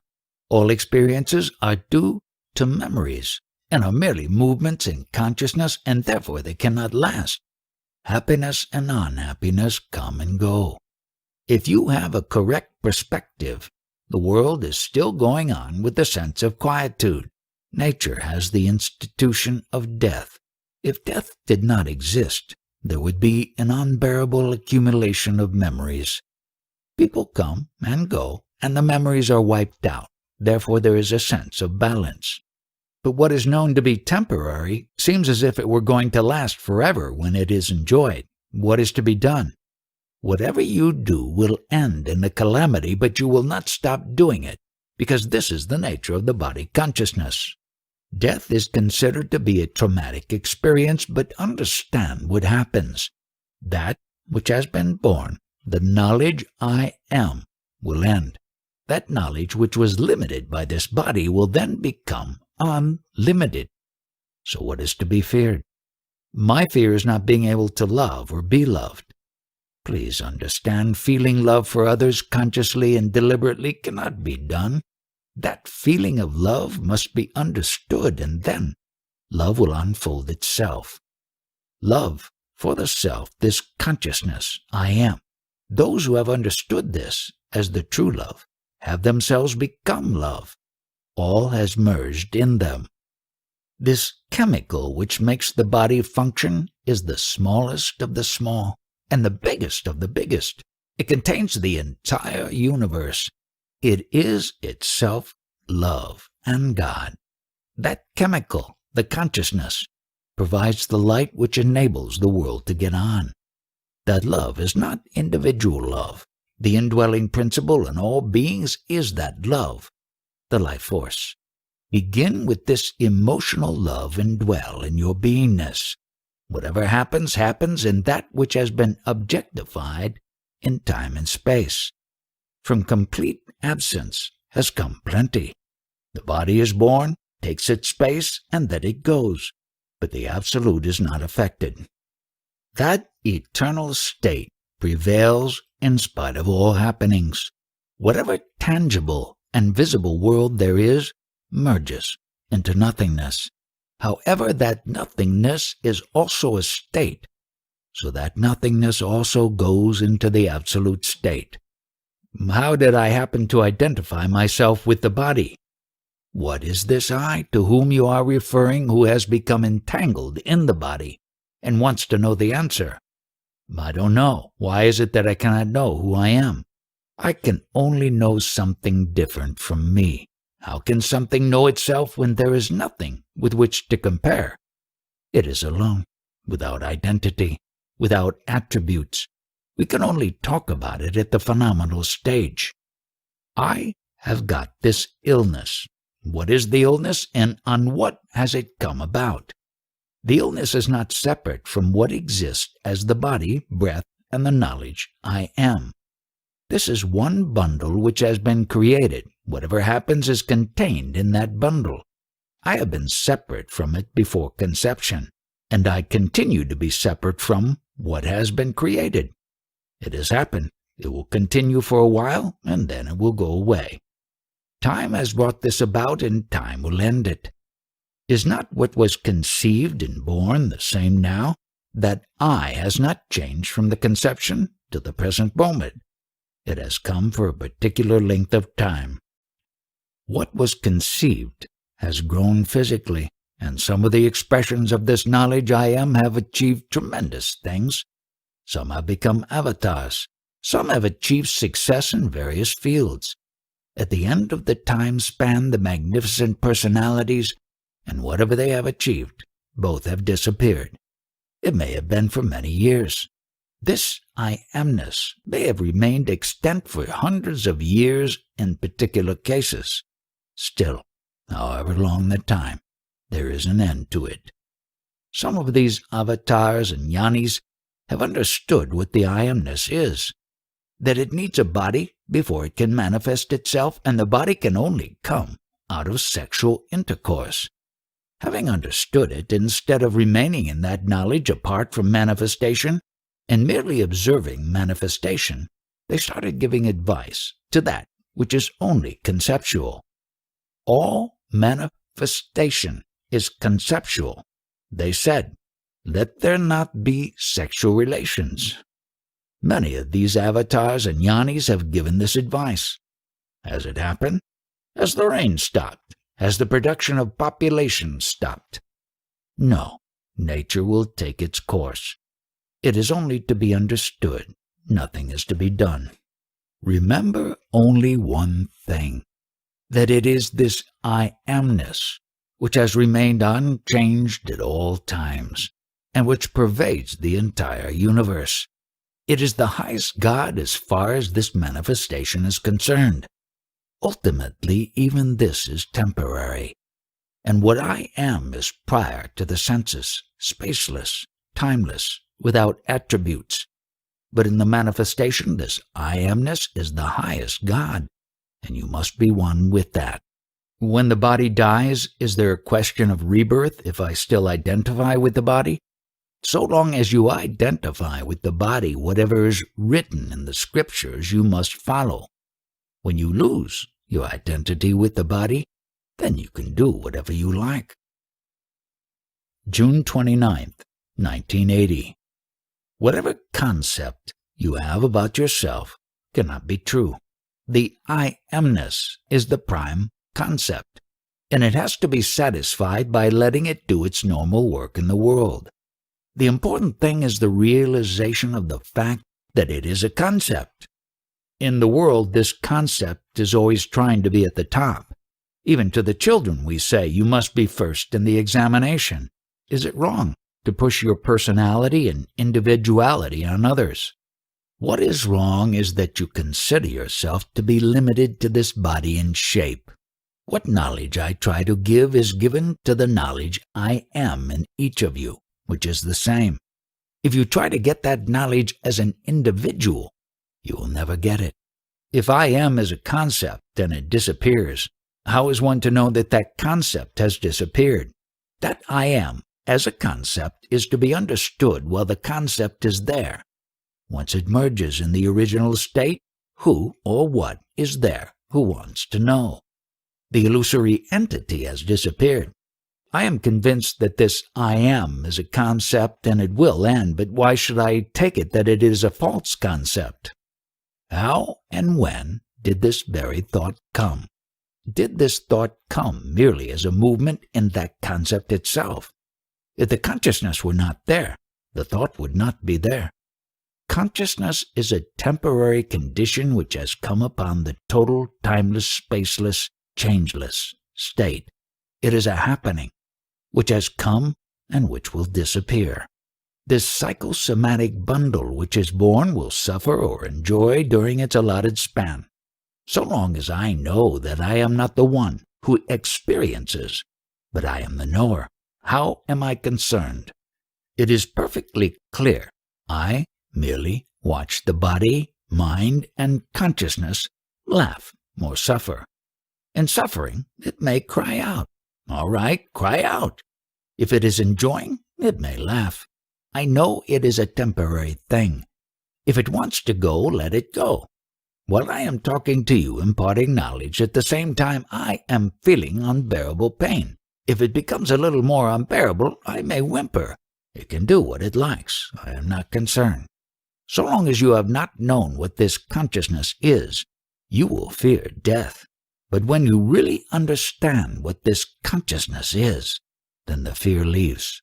All experiences are due to memories and are merely movements in consciousness, and therefore they cannot last. Happiness and unhappiness come and go. If you have a correct perspective, the world is still going on with the sense of quietude. Nature has the institution of death. If death did not exist, there would be an unbearable accumulation of memories. People come and go, and the memories are wiped out. Therefore there is a sense of balance. But what is known to be temporary seems as if it were going to last forever when it is enjoyed. What is to be done? Whatever you do will end in a calamity, but you will not stop doing it, because this is the nature of the body consciousness. Death is considered to be a traumatic experience, but understand what happens. That which has been born, the knowledge I am, will end. That knowledge which was limited by this body will then become unlimited. So what is to be feared? My fear is not being able to love or be loved. Please understand, feeling love for others consciously and deliberately cannot be done. That feeling of love must be understood, and then love will unfold itself. Love for the self, this consciousness, I am. Those who have understood this as the true love have themselves become love. All has merged in them. This chemical which makes the body function is the smallest of the small and the biggest of the biggest. It contains the entire universe. It is itself love and God. That chemical, the consciousness, provides the light which enables the world to get on. That love is not individual love. The indwelling principle in all beings is that love, the life force. Begin with this emotional love and dwell in your beingness. Whatever happens, happens in that which has been objectified in time and space. From complete absence has come plenty. The body is born, takes its space, and then it goes. But the absolute is not affected. That eternal state prevails in spite of all happenings. Whatever tangible and visible world there is merges into nothingness. However, that nothingness is also a state. so that nothingness also goes into the absolute state. How did I happen to identify myself with the body? What is this I to whom you are referring who has become entangled in the body and wants to know the answer? I don't know. Why is it that I cannot know who I am? I can only know something different from me. How can something know itself when there is nothing with which to compare? It is alone, without identity, without attributes. We can only talk about it at the phenomenal stage. I have got this illness. What is the illness, and on what has it come about? The illness is not separate from what exists as the body, breath, and the knowledge I am. This is one bundle which has been created. Whatever happens is contained in that bundle. I have been separate from it before conception, and I continue to be separate from what has been created. It has happened. It will continue for a while, and then it will go away. Time has brought this about, and time will end it. Is not what was conceived and born the same now? That I has not changed from the conception to the present moment. It has come for a particular length of time. What was conceived has grown physically, and some of the expressions of this knowledge I am have achieved tremendous things. Some have become avatars. Some have achieved success in various fields. At the end of the time span, the magnificent personalities and whatever they have achieved, both have disappeared. It may have been for many years. This I amness may have remained extant for hundreds of years in particular cases. Still, however long the time, there is an end to it. Some of these avatars and jnanis have understood what the I amness is, that it needs a body before it can manifest itself, and the body can only come out of sexual intercourse. Having understood it, instead of remaining in that knowledge apart from manifestation and merely observing manifestation, they started giving advice to that which is only conceptual. All manifestation is conceptual. They said, let there not be sexual relations. Many of these avatars and jnanis have given this advice. Has it happened? Has the rain stopped? Has the production of population stopped? No, nature will take its course. It is only to be understood. Nothing is to be done. Remember only one thing, that it is this I amness which has remained unchanged at all times, and which pervades the entire universe. It is the highest God as far as this manifestation is concerned. Ultimately, even this is temporary, and what I am is prior to the senses, spaceless, timeless, without attributes. But in the manifestation, this I amness is the highest God, and you must be one with that. When the body dies, is there a question of rebirth if I still identify with the body? So long as you identify with the body, whatever is written in the scriptures you must follow. When you lose your identity with the body, then you can do whatever you like. June 29th, 1980. Whatever concept you have about yourself cannot be true. The I amness is the prime concept, and it has to be satisfied by letting it do its normal work in the world. The important thing is the realization of the fact that it is a concept. In the world, this concept is always trying to be at the top. Even to the children we say, you must be first in the examination. Is it wrong to push your personality and individuality on others? What is wrong is that you consider yourself to be limited to this body and shape. What knowledge I try to give is given to the knowledge I am in each of you, which is the same. If you try to get that knowledge as an individual, you will never get it. If I am is a concept and it disappears, how is one to know that that concept has disappeared? That I am as a concept is to be understood while the concept is there. Once it merges in the original state, who or what is there who wants to know? The illusory entity has disappeared. I am convinced that this I am is a concept and it will end, but why should I take it that it is a false concept? How and when did this very thought come? Did this thought come merely as a movement in that concept itself? If the consciousness were not there, the thought would not be there. Consciousness is a temporary condition which has come upon the total, timeless, spaceless, changeless state. It is a happening which has come and which will disappear. This psychosomatic bundle which is born will suffer or enjoy during its allotted span. So long as I know that I am not the one who experiences, but I am the knower, how am I concerned? It is perfectly clear. I merely watch the body, mind, and consciousness laugh or suffer. In suffering, it may cry out. All right, cry out. If it is enjoying, it may laugh. I know it is a temporary thing. If it wants to go, let it go. While I am talking to you, imparting knowledge, at the same time I am feeling unbearable pain. If it becomes a little more unbearable, I may whimper. It can do what it likes. I am not concerned. So long as you have not known what this consciousness is, you will fear death. But when you really understand what this consciousness is, then the fear leaves,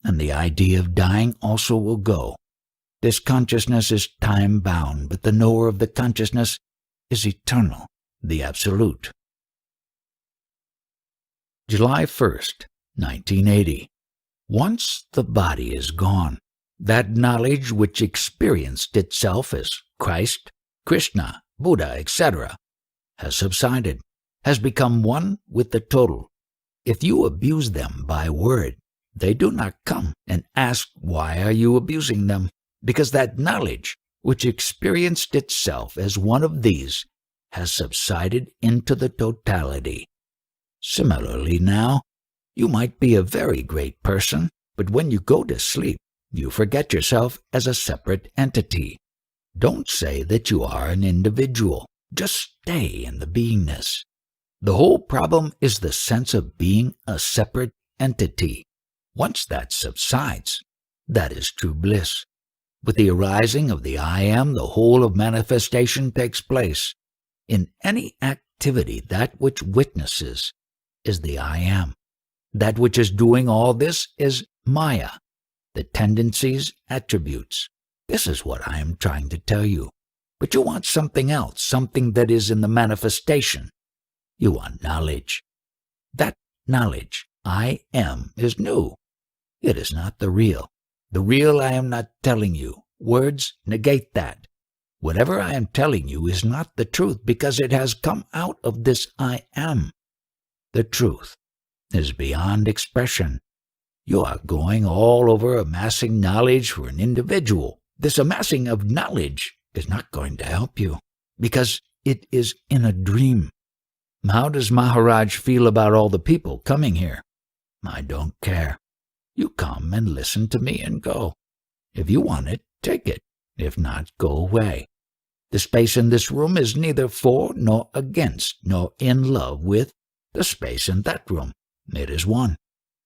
and the idea of dying also will go. This consciousness is time-bound, but the knower of the consciousness is eternal, the Absolute. July 1st, 1980. Once the body is gone, that knowledge which experienced itself as Christ, Krishna, Buddha, etc., has subsided, has become one with the total. If you abuse them by word, they do not come and ask, why are you abusing them? Because that knowledge, which experienced itself as one of these, has subsided into the totality. Similarly now, you might be a very great person, but when you go to sleep, you forget yourself as a separate entity. Don't say that you are an individual. Just stay in the beingness. The whole problem is the sense of being a separate entity. Once that subsides, that is true bliss. With the arising of the I Am, the whole of manifestation takes place. In any activity, that which witnesses is the I Am. That which is doing all this is Maya, the tendencies, attributes. This is what I am trying to tell you. But you want something else, something that is in the manifestation. You want knowledge. That knowledge, I Am, is new. It is not the real. The real I am not telling you. Words negate that. Whatever I am telling you is not the truth because it has come out of this I Am. The truth is beyond expression. You are going all over amassing knowledge for an individual. This amassing of knowledge is not going to help you because it is in a dream. How does Maharaj feel about all the people coming here? I don't care. You come and listen to me and go. If you want it, take it. If not, go away. The space in this room is neither for nor against nor in love with the space in that room. It is one.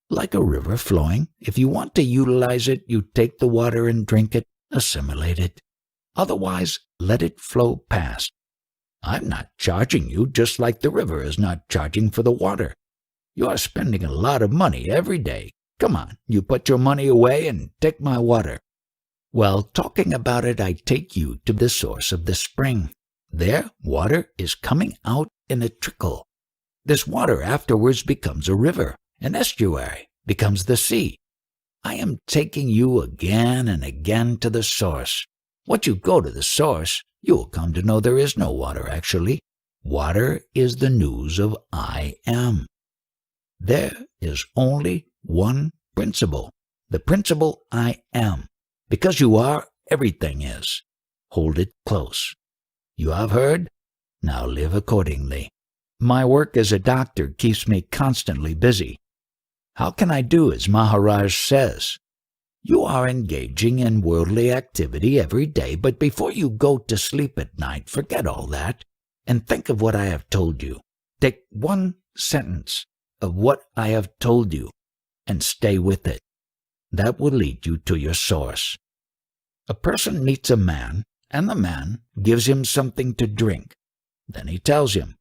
Like a river flowing, if you want to utilize it, you take the water and drink it, assimilate it. Otherwise, let it flow past. I'm not charging you just like the river is not charging for the water. You are spending a lot of money every day. Come on, you put your money away and take my water. Well, talking about it, I take you to the source of the spring. There, water is coming out in a trickle. This water afterwards becomes a river, an estuary, becomes the sea. I am taking you again and again to the source. Once you go to the source, you will come to know there is no water actually. Water is the news of I Am. There is only one principle, the principle I Am. Because you are, everything is. Hold it close. You have heard? Now live accordingly. My work as a doctor keeps me constantly busy. How can I do as Maharaj says? You are engaging in worldly activity every day, but before you go to sleep at night, forget all that and think of what I have told you. Take one sentence of what I have told you and stay with it. That will lead you to your source. A person meets a man, and the man gives him something to drink. Then he tells him,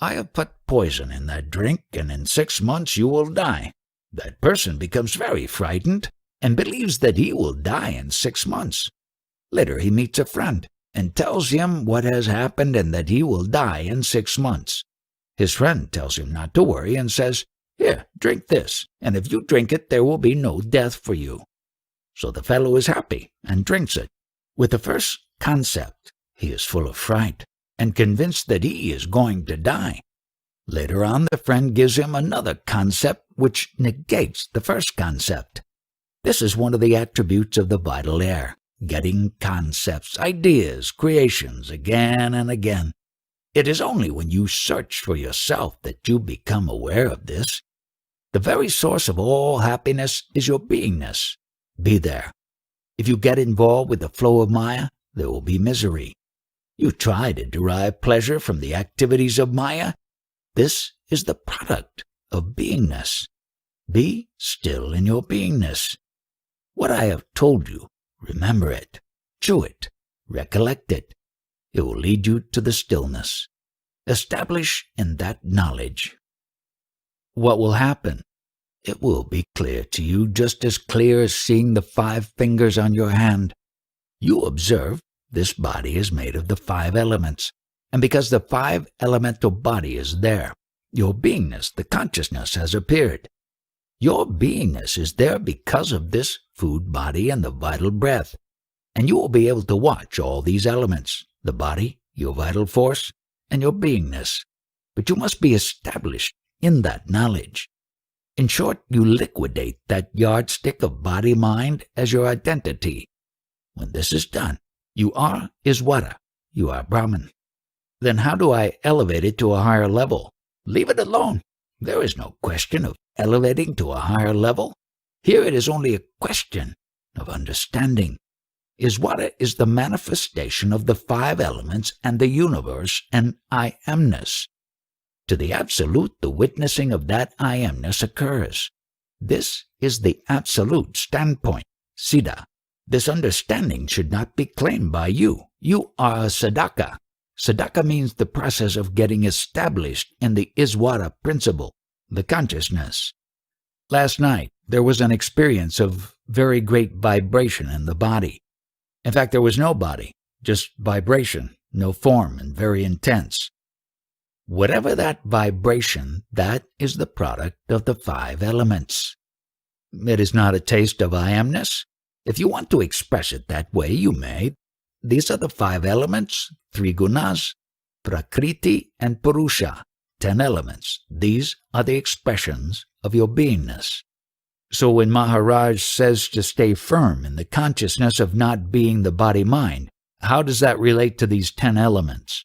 "I have put poison in that drink, and in 6 months you will die." That person becomes very frightened and believes that he will die in 6 months. Later he meets a friend and tells him what has happened and that he will die in 6 months. His friend tells him not to worry and says, "Here, drink this, and if you drink it, there will be no death for you." So the fellow is happy and drinks it. With the first concept, he is full of fright and convinced that he is going to die. Later on, the friend gives him another concept which negates the first concept. This is one of the attributes of the vital air, getting concepts, ideas, creations again and again. It is only when you search for yourself that you become aware of this. The very source of all happiness is your beingness. Be there. If you get involved with the flow of Maya, there will be misery. You try to derive pleasure from the activities of Maya. This is the product of beingness. Be still in your beingness. What I have told you, remember it, chew it, recollect it. It will lead you to the stillness. Establish in that knowledge. What will happen? It will be clear to you, just as clear as seeing the 5 fingers on your hand. You observe this body is made of the 5 elements, and because the 5 elemental body is there, your beingness, the consciousness, has appeared. Your beingness is there because of this food body and the vital breath, and you will be able to watch all these elements, the body, your vital force, and your beingness. But you must be established in that knowledge. In short, you liquidate that yardstick of body-mind as your identity. When this is done, you are Iswara, you are Brahman. Then how do I elevate it to a higher level? Leave it alone. There is no question of elevating to a higher level. Here it is only a question of understanding. Iswara is the manifestation of the 5 elements and the universe and I amness. To the Absolute, the witnessing of that I amness occurs. This is the Absolute standpoint, Siddha. This understanding should not be claimed by you. You are a sadhaka. Sadhaka means the process of getting established in the Iswara principle, the consciousness. Last night, there was an experience of very great vibration in the body. In fact, there was no body, just vibration, no form, and very intense. Whatever that vibration, that is the product of the 5 elements. It is not a taste of I amness. If you want to express it that way, you may. These are the 5 elements, 3 gunas, prakriti and purusha, 10 elements. These are the expressions of your beingness. So when Maharaj says to stay firm in the consciousness of not being the body-mind, how does that relate to these 10 elements?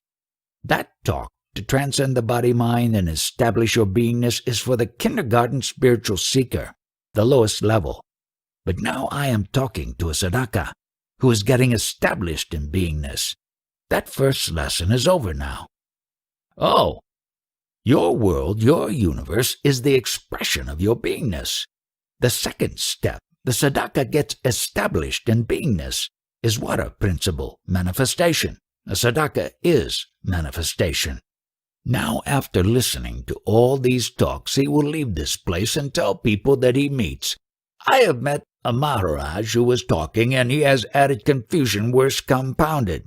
That talk to transcend the body-mind and establish your beingness is for the kindergarten spiritual seeker, the lowest level. But now I am talking to a sadhaka who is getting established in beingness. That first lesson is over now. Oh, your world, your universe, is the expression of your beingness. The second step, the sadhaka gets established in beingness, is what a principle, manifestation. A sadhaka is manifestation. Now, after listening to all these talks, he will leave this place and tell people that he meets, "I have met a Maharaj who was talking, and he has added confusion worse compounded."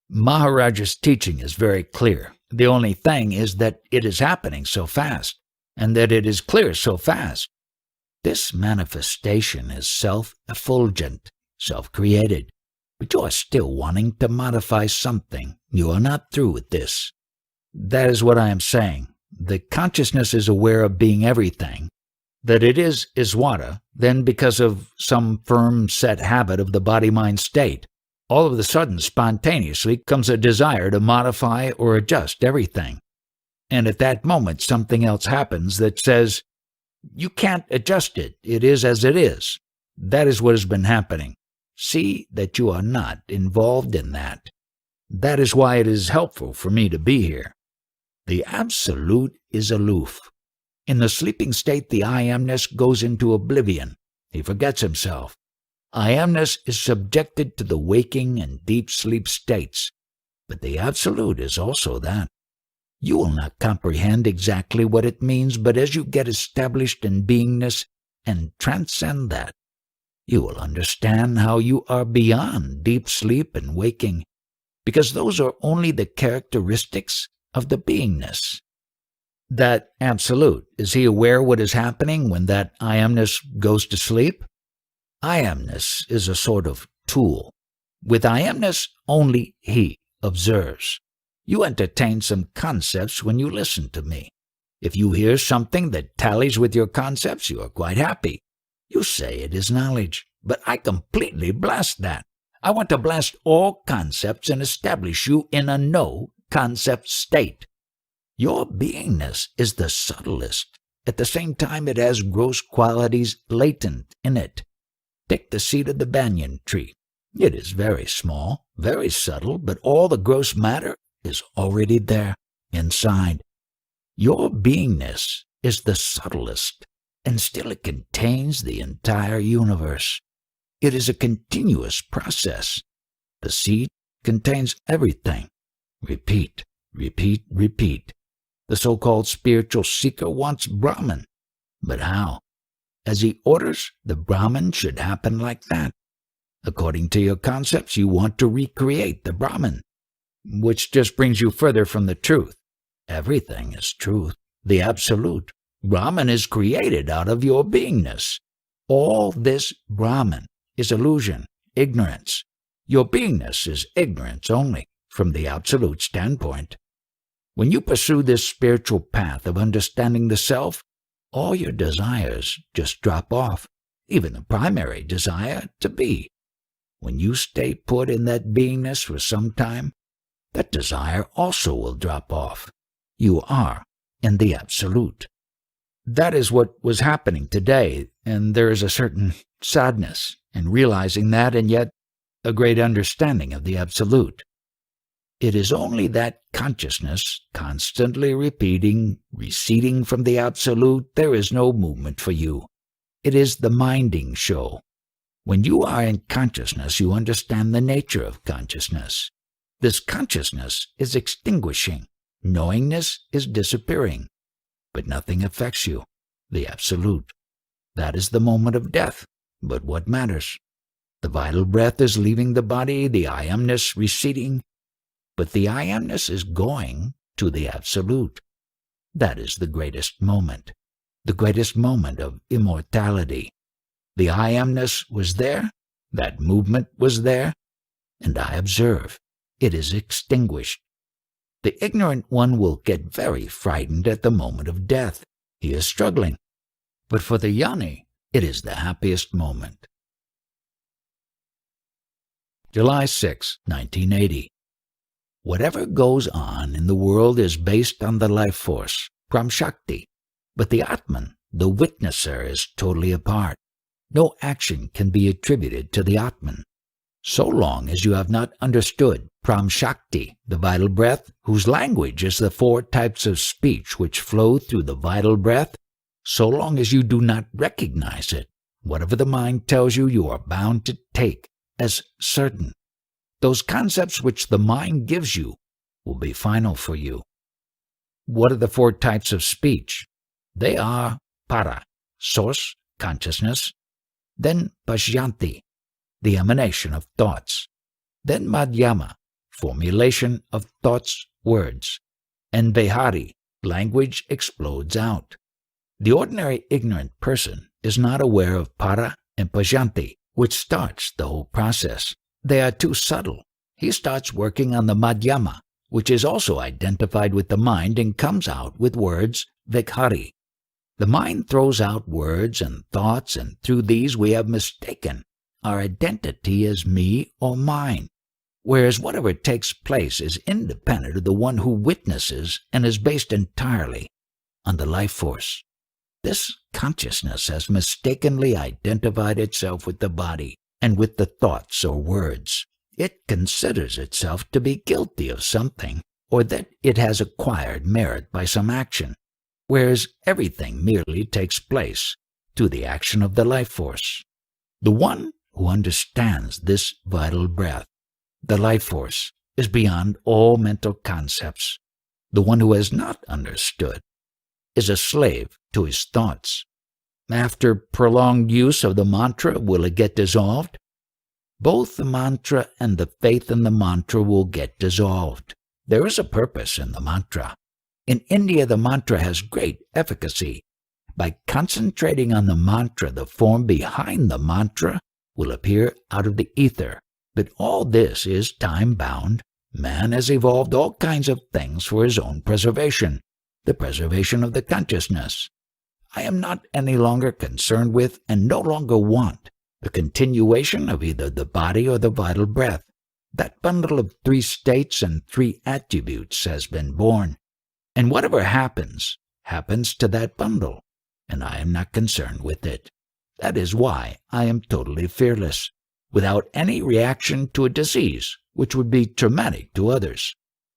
Maharaj's teaching is very clear. The only thing is that it is happening so fast, and that it is clear so fast. This manifestation is self-effulgent, self-created, but you are still wanting to modify something. You are not through with this. That is what I am saying. The consciousness is aware of being everything, that it is Iswara, then because of some firm set habit of the body-mind state, all of a sudden spontaneously comes a desire to modify or adjust everything. And at that moment something else happens that says, "You can't adjust it, it is as it is." That is what has been happening. See that you are not involved in that. That is why it is helpful for me to be here. The Absolute is aloof. In the sleeping state, the I amness goes into oblivion. He forgets himself. I amness is subjected to the waking and deep sleep states, but the Absolute is also that. You will not comprehend exactly what it means, but as you get established in beingness and transcend that, you will understand how you are beyond deep sleep and waking, because those are only the characteristics of the beingness. That Absolute, is he aware what is happening when that I amness goes to sleep? I amness is a sort of tool. With I amness, only he observes. You entertain some concepts when you listen to me. If you hear something that tallies with your concepts, you are quite happy. You say it is knowledge, but I completely blast that. I want to blast all concepts and establish you in a no-concept state. Your beingness is the subtlest. At the same time, it has gross qualities latent in it. Take the seed of the banyan tree. It is very small, very subtle, but all the gross matter is already there, inside. Your beingness is the subtlest, and still it contains the entire universe. It is a continuous process. The seed contains everything. Repeat, repeat, repeat. The so-called spiritual seeker wants Brahman. But how? As he orders, the Brahman should happen like that. According to your concepts, you want to recreate the Brahman, which just brings you further from the truth. Everything is truth, the Absolute. Brahman is created out of your beingness. All this Brahman is illusion, ignorance. Your beingness is ignorance only, from the Absolute standpoint. When you pursue this spiritual path of understanding the self, all your desires just drop off, even the primary desire to be. When you stay put in that beingness for some time, that desire also will drop off. You are in the Absolute. That is what was happening today, and there is a certain sadness in realizing that, and yet a great understanding of the Absolute. It is only that consciousness, constantly repeating, receding from the Absolute. There is no movement for you. It is the minding show. When you are in consciousness, you understand the nature of consciousness. This consciousness is extinguishing. Knowingness is disappearing. But nothing affects you, the Absolute. That is the moment of death. But what matters? The vital breath is leaving the body, the I amness receding. But the I amness is going to the Absolute. That is the greatest moment of immortality. The I amness was there, that movement was there, and I observe. It is extinguished. The ignorant one will get very frightened at the moment of death. He is struggling. But for the Jnani, it is the happiest moment. July 6, 1980. Whatever goes on in the world is based on the life force, Pramshakti, but the Atman, the witnesser, is totally apart. No action can be attributed to the Atman. So long as you have not understood Pramshakti, the vital breath, whose language is the 4 types of speech which flow through the vital breath, so long as you do not recognize it, whatever the mind tells you, you are bound to take as certain. Those concepts which the mind gives you will be final for you. What are the 4 types of speech? They are para, source, consciousness, then pashyanti, the emanation of thoughts, then madhyama, formulation of thoughts, words, and behari, language explodes out. The ordinary ignorant person is not aware of para and pashyanti, which starts the whole process. They are too subtle. He starts working on the madhyama, which is also identified with the mind and comes out with words, vikhari. The mind throws out words and thoughts, and through these we have mistaken our identity as me or mine, whereas whatever takes place is independent of the one who witnesses and is based entirely on the life force. This consciousness has mistakenly identified itself with the body and with the thoughts or words. It considers itself to be guilty of something, or that it has acquired merit by some action. whereas everything merely takes place through the action of the life force. The one who understands this vital breath, the life force, is beyond all mental concepts. The one who has not understood is a slave to his thoughts. After prolonged use of the mantra, will it get dissolved? Both the mantra and the faith in the mantra will get dissolved. There is a purpose in the mantra. In India, the mantra has great efficacy. By concentrating on the mantra, the form behind the mantra will appear out of the ether. But all this is time-bound. Man has evolved all kinds of things for his own preservation, the preservation of the consciousness. I am not any longer concerned with and no longer want the continuation of either the body or the vital breath. That bundle of 3 states and 3 attributes has been born, and whatever happens, happens to that bundle, and I am not concerned with it. That is why I am totally fearless, without any reaction to a disease which would be traumatic to others.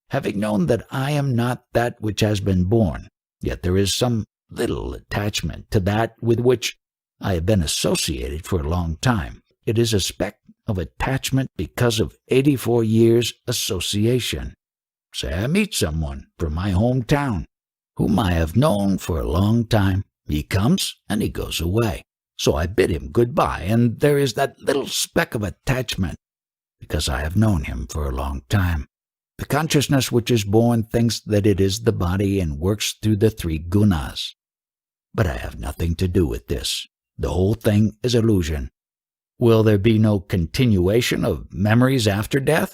Having known that I am not that which has been born, yet there is some little attachment to that with which I have been associated for a long time. It is a speck of attachment because of 84 years' association. Say I meet someone from my hometown, whom I have known for a long time. He comes and he goes away. So I bid him goodbye, and there is that little speck of attachment, because I have known him for a long time. The consciousness which is born thinks that it is the body and works through the 3 gunas. But I have nothing to do with this. The whole thing is illusion. Will there be no continuation of memories after death?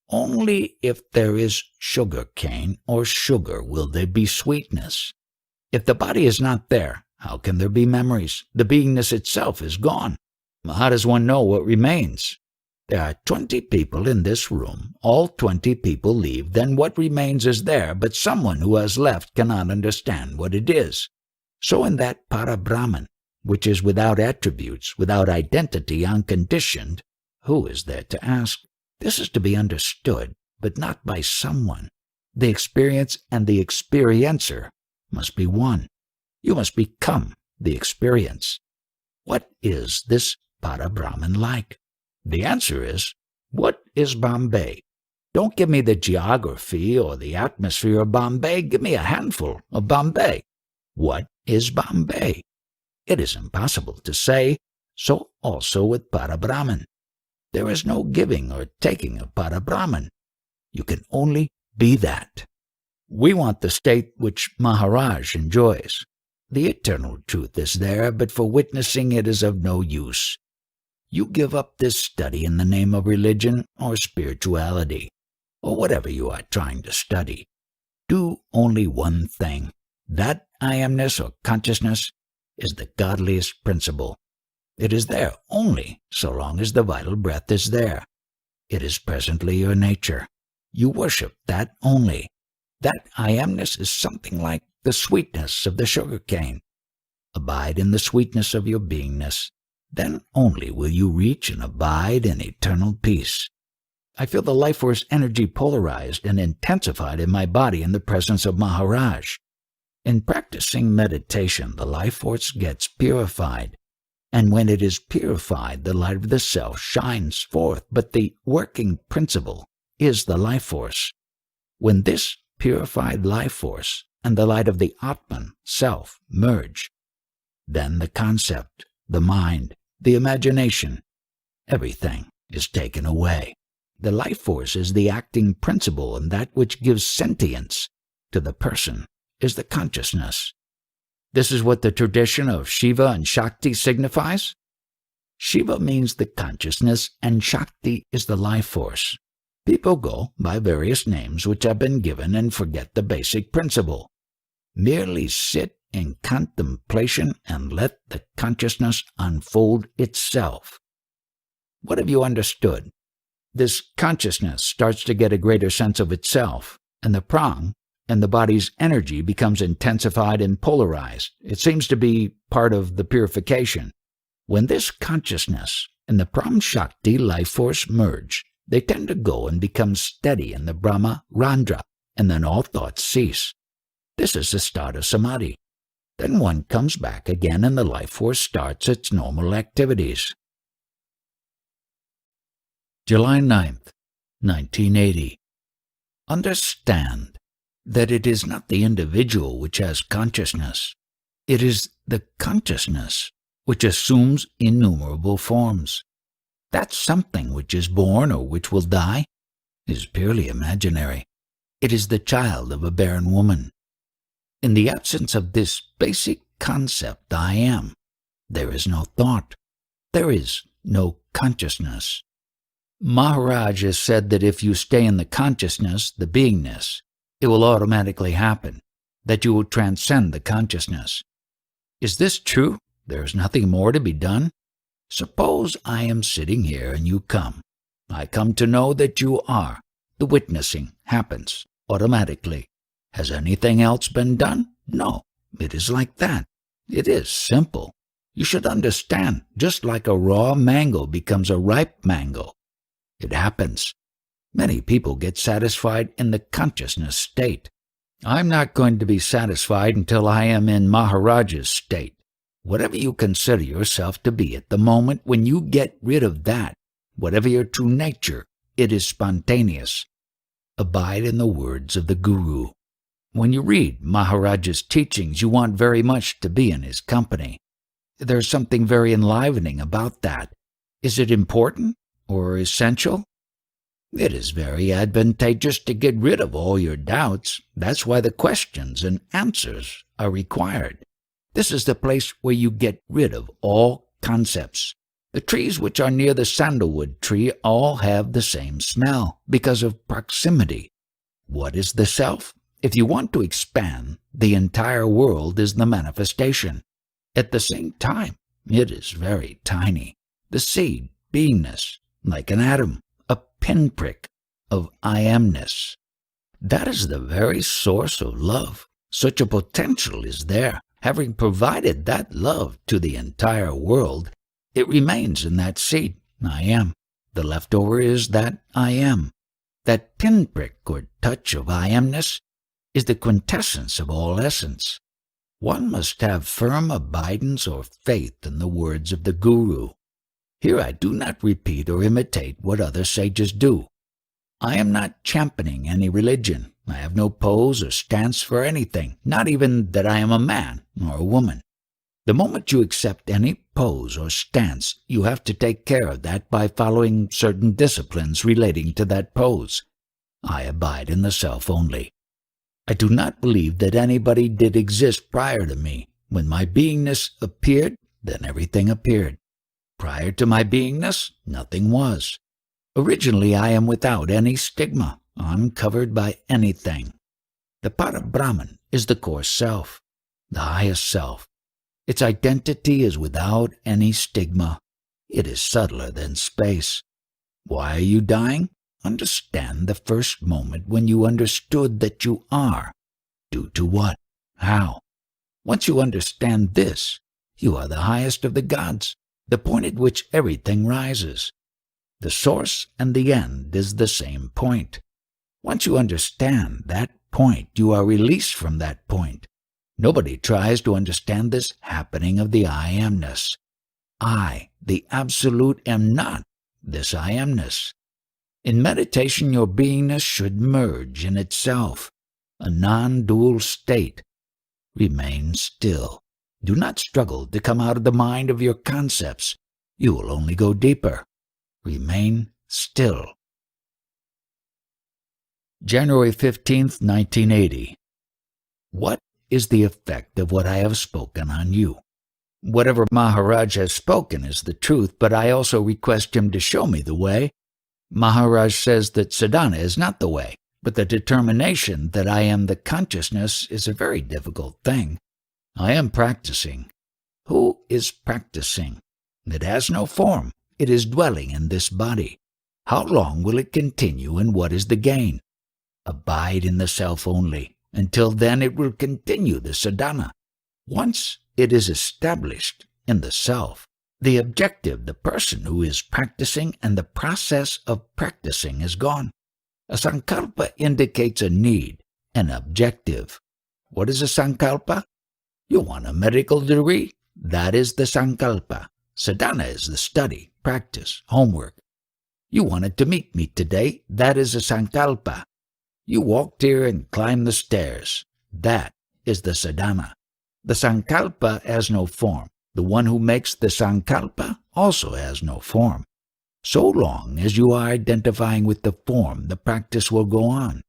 Only if there is sugar cane or sugar will there be sweetness. If the body is not there, how can there be memories? The beingness itself is gone. How does one know what remains? There are 20 people in this room. All 20 people leave. Then what remains is there, but someone who has left cannot understand what it is. So in that Para-Brahman, which is without attributes, without identity, unconditioned, who is there to ask? This is to be understood, but not by someone. The experience and the experiencer must be one. You must become the experience. What is this Para-Brahman like? The answer is, what is Bombay? Don't give me the geography or the atmosphere of Bombay. Give me a handful of Bombay. What is Bombay? It is impossible to say, so also with Para-Brahman. There is no giving or taking of Para-Brahman. You can only be that. We want the state which Maharaj enjoys. The eternal truth is there, but for witnessing it is of no use. You give up this study in the name of religion or spirituality, or whatever you are trying to study. Do only one thing. That I amness or consciousness is the godliest principle. It is there only so long as the vital breath is there. It is presently your nature. You worship that only. That I amness is something like the sweetness of the sugar cane. Abide in the sweetness of your beingness. Then only will you reach and abide in eternal peace. I feel the life force energy polarized and intensified in my body in the presence of Maharaj. In practicing meditation, the life force gets purified, and when it is purified, the light of the self shines forth, but the working principle is the life force. When this purified life force and the light of the Atman, self, merge, then the concept, the mind, the imagination, everything is taken away. The life force is the acting principle, and that which gives sentience to the person is the consciousness. This is what the tradition of Shiva and Shakti signifies. Shiva means the consciousness, and Shakti is the life force. People go by various names which have been given and forget the basic principle. Merely sit in contemplation and let the consciousness unfold itself. What have you understood? This consciousness starts to get a greater sense of itself, and the prana and the body's energy becomes intensified and polarized. It seems to be part of the purification. When this consciousness and the Brahma Shakti life force merge, they tend to go and become steady in the Brahma Randra, and then all thoughts cease. This is the start of samadhi. Then one comes back again and the life force starts its normal activities. July 9th, 1980. Understand that it is not the individual which has consciousness. It is the consciousness which assumes innumerable forms. That something which is born or which will die is purely imaginary. It is the child of a barren woman. In the absence of this basic concept, I am, there is no thought. There is no consciousness. Maharaj has said that if you stay in the consciousness, the beingness, it will automatically happen, that you will transcend the consciousness. Is this true? There is nothing more to be done? Suppose I am sitting here and you come. I come to know that you are. The witnessing happens automatically. Has anything else been done? No, it is like that. It is simple. You should understand, just like a raw mango becomes a ripe mango. It happens. Many people get satisfied in the consciousness state. I'm not going to be satisfied until I am in Maharaj's state. Whatever you consider yourself to be at the moment, when you get rid of that, whatever your true nature, it is spontaneous. Abide in the words of the Guru. When you read Maharaj's teachings, you want very much to be in his company. There's something very enlivening about that. Is it important or essential? It is very advantageous to get rid of all your doubts. That's why the questions and answers are required. This is the place where you get rid of all concepts. The trees which are near the sandalwood tree all have the same smell because of proximity. What is the self? If you want to expand, the entire world is the manifestation. At the same time, it is very tiny. The seed, beingness, like an atom, a pinprick of I amness. That is the very source of love. Such a potential is there. Having provided that love to the entire world, it remains in that seed, I am. The leftover is that I am. That pinprick or touch of I amness is the quintessence of all essence. One must have firm abidance or faith in the words of the Guru. Here I do not repeat or imitate what other sages do. I am not championing any religion. I have no pose or stance for anything, not even that I am a man or a woman. The moment you accept any pose or stance, you have to take care of that by following certain disciplines relating to that pose. I abide in the self only. I do not believe that anybody did exist prior to me. When my beingness appeared, then everything appeared. Prior to my beingness, nothing was. Originally, I am without any stigma, uncovered by anything. The Parabrahman is the core self, the highest self. Its identity is without any stigma. It is subtler than space. Why are you dying? Understand the first moment when you understood that you are. Due to what? How? Once you understand this, you are the highest of the gods, the point at which everything rises. The source and the end is the same point. Once you understand that point, you are released from that point. Nobody tries to understand this happening of the I amness. I, the Absolute, am not this I amness. In meditation, your beingness should merge in itself, a non-dual state. Remain still. Do not struggle to come out of the mind of your concepts. You will only go deeper. Remain still. January 15th, 1980. What is the effect of what I have spoken on you? Whatever Maharaj has spoken is the truth, but I also request him to show me the way. Maharaj says that sadhana is not the way, but the determination that I am the consciousness is a very difficult thing. I am practicing. Who is practicing? It has no form. It is dwelling in this body. How long will it continue, and what is the gain? Abide in the self only. Until then it will continue the sadhana. Once it is established in the self, the objective, the person who is practicing, and the process of practicing is gone. A sankalpa indicates a need, an objective. What is a sankalpa? You want a medical degree? That is the sankalpa. Sadhana is the study, practice, homework. You wanted to meet me today? That is a sankalpa. You walked here and climbed the stairs. That is the sadhana. The sankalpa has no form. The one who makes the sankalpa also has no form. So long as you are identifying with the form, the practice will go on.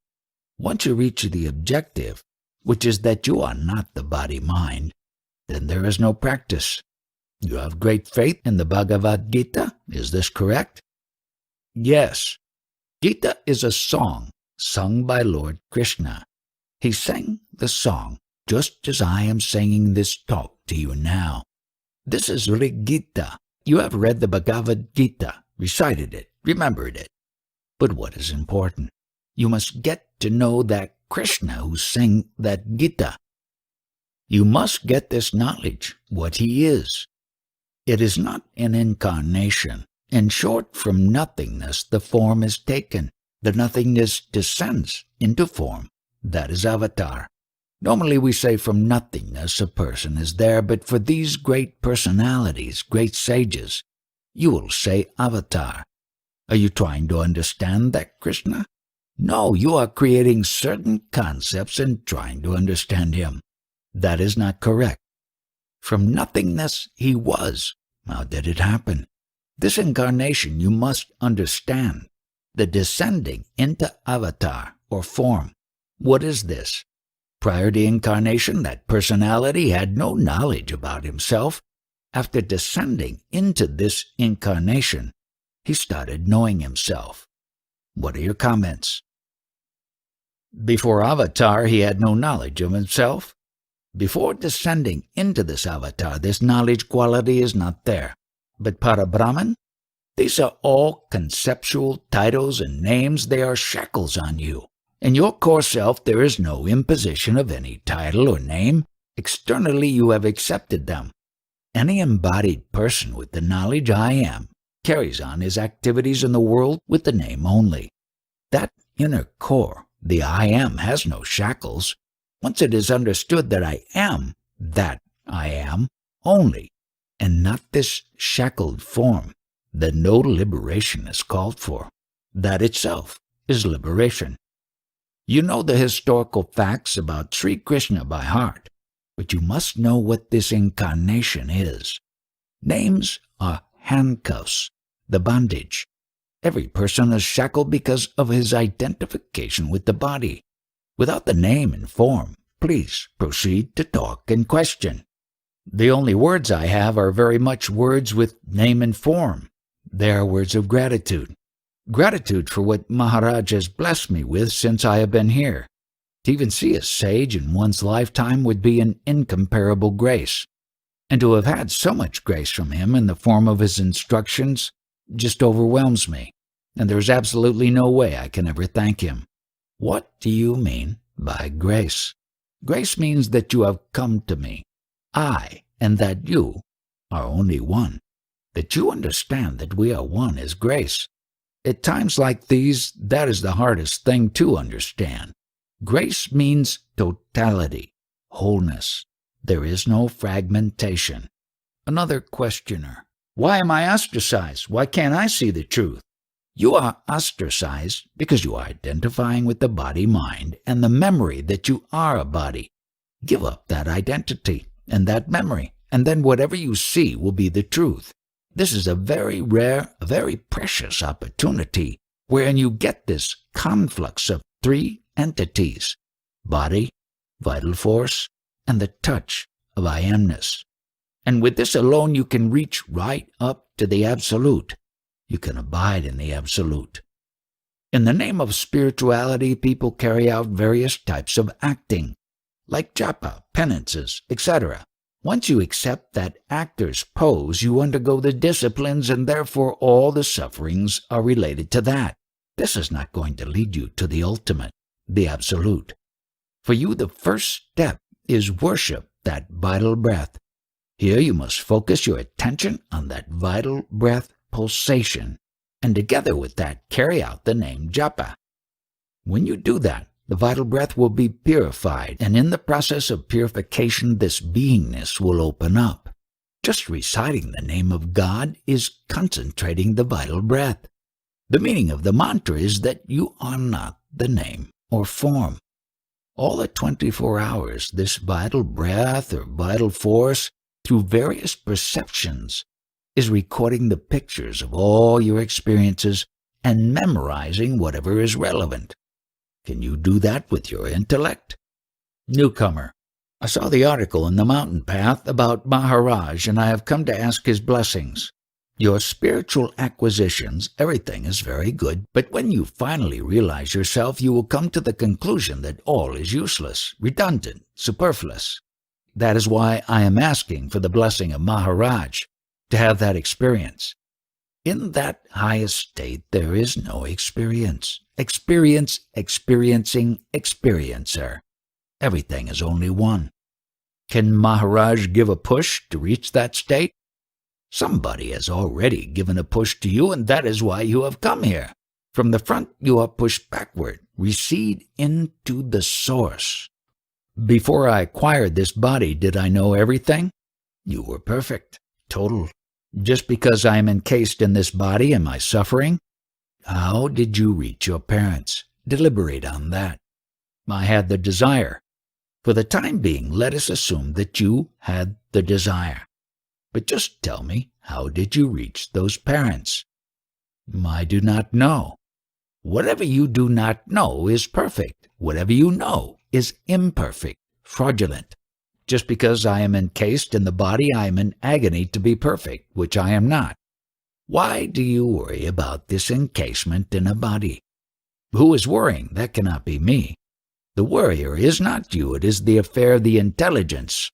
Once you reach the objective, which is that you are not the body-mind, then there is no practice. You have great faith in the Bhagavad Gita, is this correct? Yes. Gita is a song sung by Lord Krishna. He sang the song just as I am singing this talk to you now. This is Rig Gita. You have read the Bhagavad Gita, recited it, remembered it. But what is important? You must get to know that Krishna who sang that Gita. You must get this knowledge, what he is. It is not an incarnation. In short, from nothingness the form is taken. The nothingness descends into form. That is avatar. Normally we say from nothingness a person is there, but for these great personalities, great sages, you will say avatar. Are you trying to understand that, Krishna? No, you are creating certain concepts and trying to understand him. That is not correct. From nothingness he was. How did it happen? This incarnation you must understand. The descending into avatar or form. What is this? Prior to incarnation, that personality had no knowledge about himself. After descending into this incarnation, he started knowing himself. What are your comments? Before avatar, he had no knowledge of himself. Before descending into this avatar, this knowledge quality is not there. But Parabrahman, these are all conceptual titles and names. They are shackles on you. In your core self, there is no imposition of any title or name. Externally, you have accepted them. Any embodied person with the knowledge I am carries on his activities in the world with the name only. That inner core, the I am, has no shackles. Once it is understood that I am that I am only, and not this shackled form, then no liberation is called for. That itself is liberation. You know the historical facts about Sri Krishna by heart, but you must know what this incarnation is. Names are handcuffs, the bondage. Every person is shackled because of his identification with the body. Without the name and form, please proceed to talk and question. The only words I have are very much words with name and form. They are words of gratitude. Gratitude for what Maharaj has blessed me with since I have been here. To even see a sage in one's lifetime would be an incomparable grace. And to have had so much grace from him in the form of his instructions just overwhelms me. And there is absolutely no way I can ever thank him. What do you mean by grace? Grace means that you have come to me. I and that you are only one. That you understand that we are one is grace. At times like these, that is the hardest thing to understand. Grace means totality, wholeness. There is no fragmentation. Another questioner. Why am I ostracized? Why can't I see the truth? You are ostracized because you are identifying with the body-mind and the memory that you are a body. Give up that identity and that memory, and then whatever you see will be the truth. This is a very rare, a very precious opportunity wherein you get this conflux of three entities: body, vital force, and the touch of I amness. And with this alone you can reach right up to the Absolute. You can abide in the Absolute. In the name of spirituality, people carry out various types of acting, like japa, penances, etc. Once you accept that actor's pose, you undergo the disciplines, and therefore all the sufferings are related to that. This is not going to lead you to the ultimate, the Absolute. For you, the first step is worship that vital breath. Here you must focus your attention on that vital breath pulsation, and together with that carry out the name japa. When you do that, the vital breath will be purified, and in the process of purification, this beingness will open up. Just reciting the name of God is concentrating the vital breath. The meaning of the mantra is that you are not the name or form. All the 24 hours, this vital breath or vital force, through various perceptions, is recording the pictures of all your experiences and memorizing whatever is relevant. Can you do that with your intellect? Newcomer: I saw the article in the Mountain Path about Maharaj, and I have come to ask his blessings. Your spiritual acquisitions, everything is very good, but when you finally realize yourself, you will come to the conclusion that all is useless, redundant, superfluous. That is why I am asking for the blessing of Maharaj, to have that experience. In that highest state, there is no experience. Experience, experiencing, experiencer. Everything is only one. Can Maharaj give a push to reach that state? Somebody has already given a push to you, and that is why you have come here. From the front, you are pushed backward. Recede into the source. Before I acquired this body, did I know everything? You were perfect, total. Just because I am encased in this body, am I suffering? How did you reach your parents? Deliberate on that. I had the desire. For the time being, let us assume that you had the desire. But just tell me, how did you reach those parents? I do not know. Whatever you do not know is perfect. Whatever you know is imperfect, fraudulent. Just because I am encased in the body, I am in agony to be perfect, which I am not. Why do you worry about this encasement in a body? Who is worrying? That cannot be me. The worrier is not you, it is the affair of the intelligence.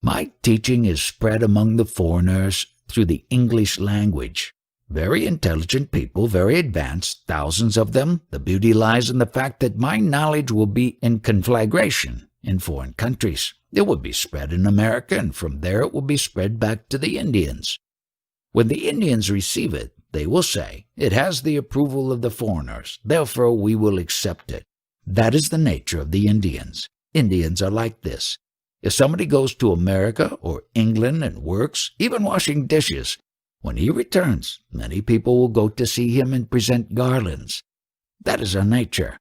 My teaching is spread among the foreigners through the English language. Very intelligent people, very advanced, thousands of them. The beauty lies in the fact that my knowledge will be in conflagration in foreign countries. It will be spread in America, and from there it will be spread back to the Indians. When the Indians receive it, they will say, it has the approval of the foreigners, therefore we will accept it. That is the nature of the Indians. Indians are like this. If somebody goes to America or England and works, even washing dishes, when he returns, many people will go to see him and present garlands. That is our nature.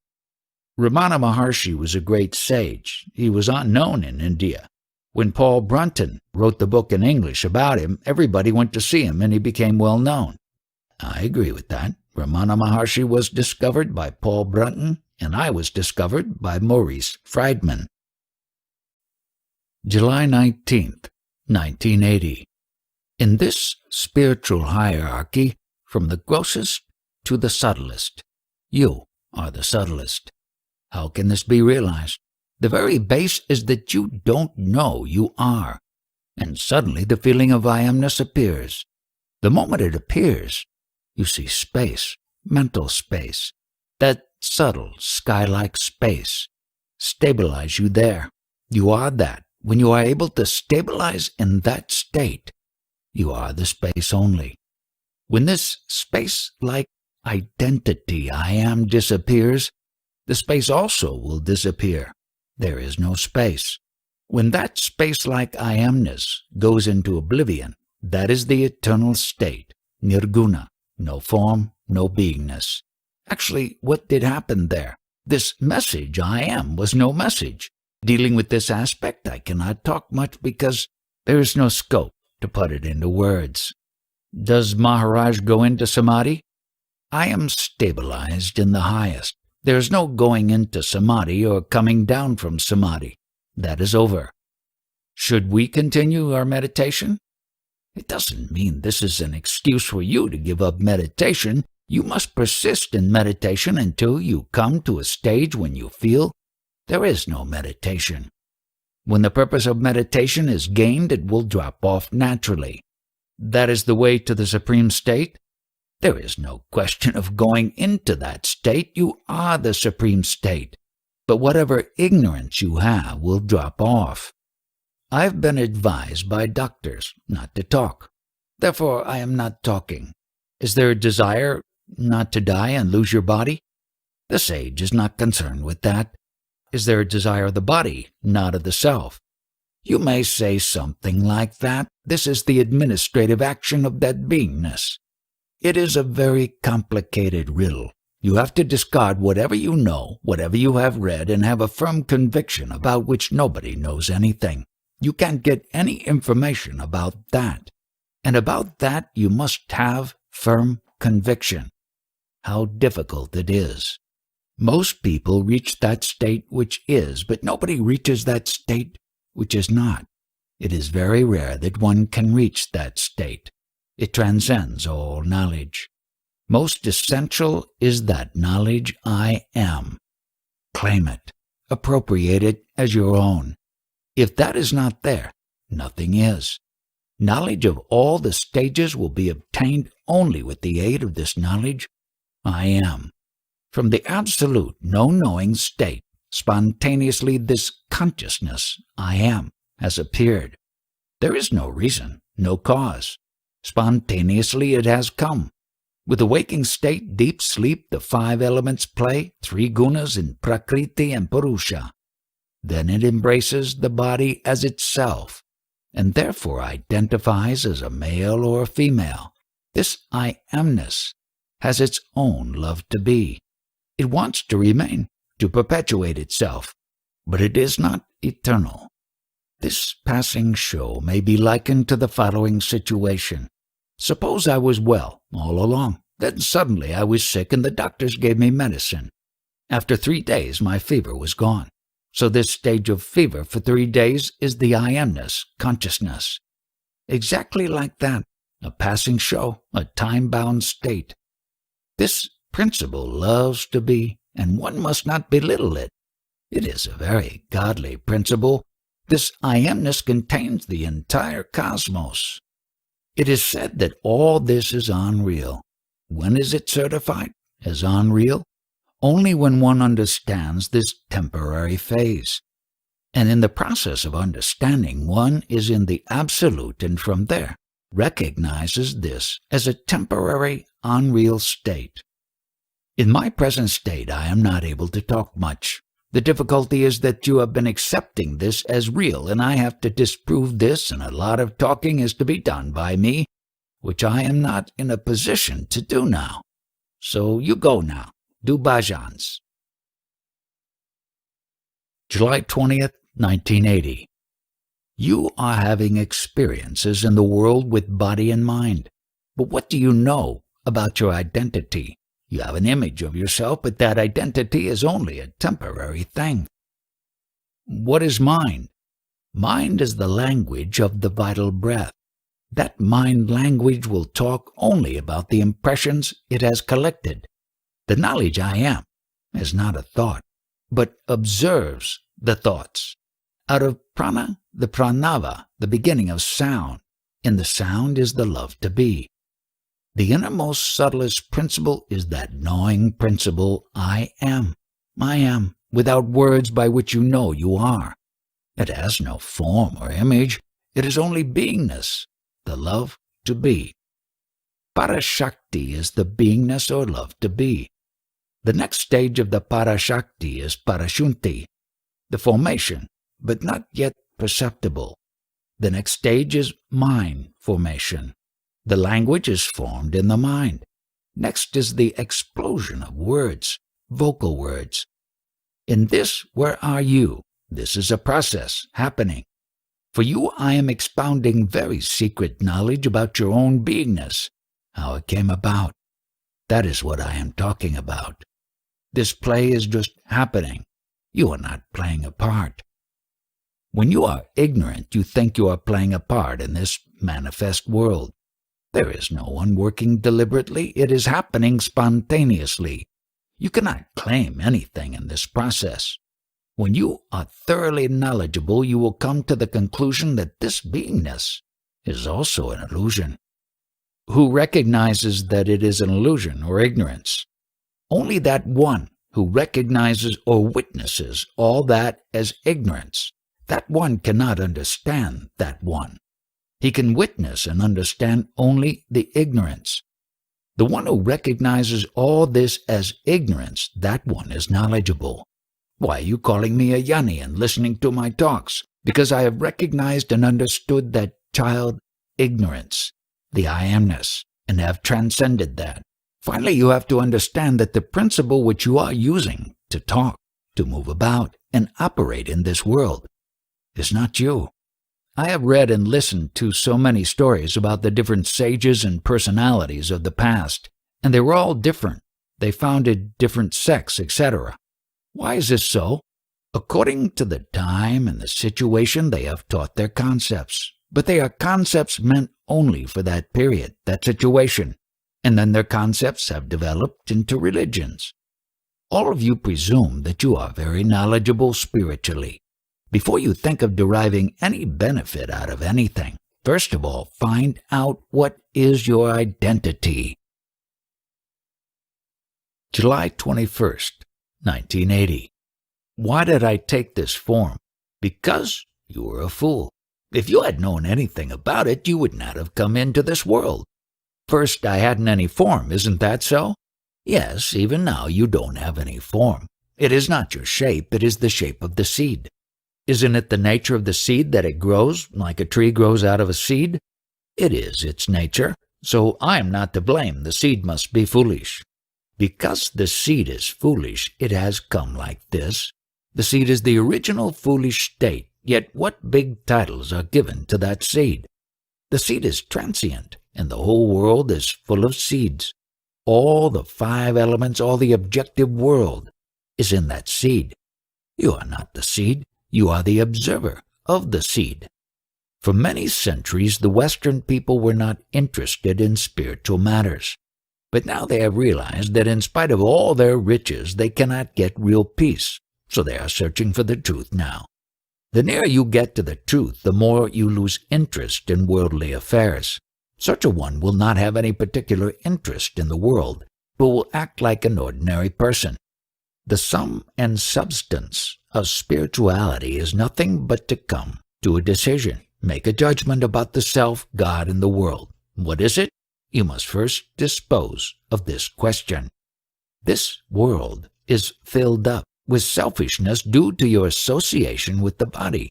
Ramana Maharshi was a great sage. He was unknown in India. When Paul Brunton wrote the book in English about him, everybody went to see him and he became well known. I agree with that. Ramana Maharshi was discovered by Paul Brunton, and I was discovered by Maurice Friedman. July 19th, 1980. In this spiritual hierarchy, from the grossest to the subtlest, you are the subtlest. How can this be realized? The very base is that you don't know you are, and suddenly the feeling of I amness appears. The moment it appears, you see space, mental space, that subtle, sky-like space. Stabilize you there. You are that. When you are able to stabilize in that state, you are the space only. When this space-like identity I am disappears, the space also will disappear. There is no space. When that space-like I amness goes into oblivion, that is the eternal state, nirguna, no form, no beingness. Actually, what did happen there? This message I am was no message. Dealing with this aspect, I cannot talk much because there is no scope to put it into words. Does Maharaj go into samadhi? I am stabilized in the highest. There is no going into samadhi or coming down from samadhi. That is over. Should we continue our meditation? It doesn't mean this is an excuse for you to give up meditation. You must persist in meditation until you come to a stage when you feel there is no meditation. When the purpose of meditation is gained, it will drop off naturally. That is the way to the supreme state. There is no question of going into that state. You are the supreme state. But whatever ignorance you have will drop off. I've been advised by doctors not to talk. Therefore, I am not talking. Is there a desire not to die and lose your body? The sage is not concerned with that. Is there a desire of the body, not of the self? You may say something like that. This is the administrative action of that beingness. It is a very complicated riddle. You have to discard whatever you know, whatever you have read, and have a firm conviction about which nobody knows anything. You can't get any information about that. And about that you must have firm conviction. How difficult it is. Most people reach that state which is, but nobody reaches that state which is not. It is very rare that one can reach that state. It transcends all knowledge. Most essential is that knowledge I am. Claim it. Appropriate it as your own. If that is not there, nothing is. Knowledge of all the stages will be obtained only with the aid of this knowledge I am. From the absolute no-knowing state, spontaneously this consciousness I am has appeared. There is no reason, no cause. Spontaneously it has come. With the waking state, deep sleep, the 5 elements play, 3 gunas in Prakriti and Purusha. Then it embraces the body as itself, and therefore identifies as a male or a female. This I amness has its own love to be. It wants to remain, to perpetuate itself, but it is not eternal. This passing show may be likened to the following situation. Suppose I was well all along. Then suddenly I was sick and the doctors gave me medicine. After 3 days my fever was gone. So this stage of fever for 3 days is the I amness, consciousness. Exactly like that, a passing show, a time-bound state. This principle loves to be, and one must not belittle it. It is a very godly principle. This I amness contains the entire cosmos. It is said that all this is unreal. When is it certified as unreal? Only when one understands this temporary phase. And in the process of understanding, one is in the absolute and from there recognizes this as a temporary, unreal state. In my present state, I am not able to talk much. The difficulty is that you have been accepting this as real, and I have to disprove this, and a lot of talking is to be done by me, which I am not in a position to do now. So you go now. Do bhajans. July 20th, 1980. You are having experiences in the world with body and mind. But what do you know about your identity? You have an image of yourself, but that identity is only a temporary thing. What is mind? Mind is the language of the vital breath. That mind language will talk only about the impressions it has collected. The knowledge I am is not a thought, but observes the thoughts. Out of prana, the pranava, the beginning of sound. In the sound is the love to be. The innermost, subtlest principle is that knowing principle I am. I am, without words by which you know you are. It has no form or image. It is only beingness, the love to be. Parashakti is the beingness or love to be. The next stage of the Parashakti is Parashunti, the formation, but not yet perceptible. The next stage is mind formation. The language is formed in the mind. Next is the explosion of words, vocal words. In this, where are you? This is a process happening. For you, I am expounding very secret knowledge about your own beingness, how it came about. That is what I am talking about. This play is just happening. You are not playing a part. When you are ignorant, you think you are playing a part in this manifest world. There is no one working deliberately. It is happening spontaneously. You cannot claim anything in this process. When you are thoroughly knowledgeable, you will come to the conclusion that this beingness is also an illusion. Who recognizes that it is an illusion or ignorance? Only that one who recognizes or witnesses all that as ignorance. That one cannot understand that one. He can witness and understand only the ignorance. The one who recognizes all this as ignorance, that one is knowledgeable. Why are you calling me a Yanni and listening to my talks? Because I have recognized and understood that child ignorance, the I amness, and have transcended that. Finally, you have to understand that the principle which you are using to talk, to move about, and operate in this world is not you. I have read and listened to so many stories about the different sages and personalities of the past, and they were all different. They founded different sects, etc. Why is this so? According to the time and the situation, they have taught their concepts, but they are concepts meant only for that period, that situation, and then their concepts have developed into religions. All of you presume that you are very knowledgeable spiritually. Before you think of deriving any benefit out of anything, first of all, find out what is your identity. July 21st, 1980. Why did I take this form? Because you were a fool. If you had known anything about it, you would not have come into this world. First, I hadn't any form, isn't that so? Yes, even now you don't have any form. It is not your shape, it is the shape of the seed. Isn't it the nature of the seed that it grows, like a tree grows out of a seed? It is its nature, so I am not to blame. The seed must be foolish. Because the seed is foolish, it has come like this. The seed is the original foolish state, yet what big titles are given to that seed? The seed is transient, and the whole world is full of seeds. All the 5 elements, all the objective world is in that seed. You are not the seed, you are the observer of the seed. For many centuries, the Western people were not interested in spiritual matters. But now they have realized that in spite of all their riches, they cannot get real peace, so they are searching for the truth now. The nearer you get to the truth, the more you lose interest in worldly affairs. Such a one will not have any particular interest in the world, but will act like an ordinary person. The sum and substance of spirituality is nothing but to come to a decision, make a judgment about the self, God, and the world. What is it? You must first dispose of this question. This world is filled up with selfishness due to your association with the body.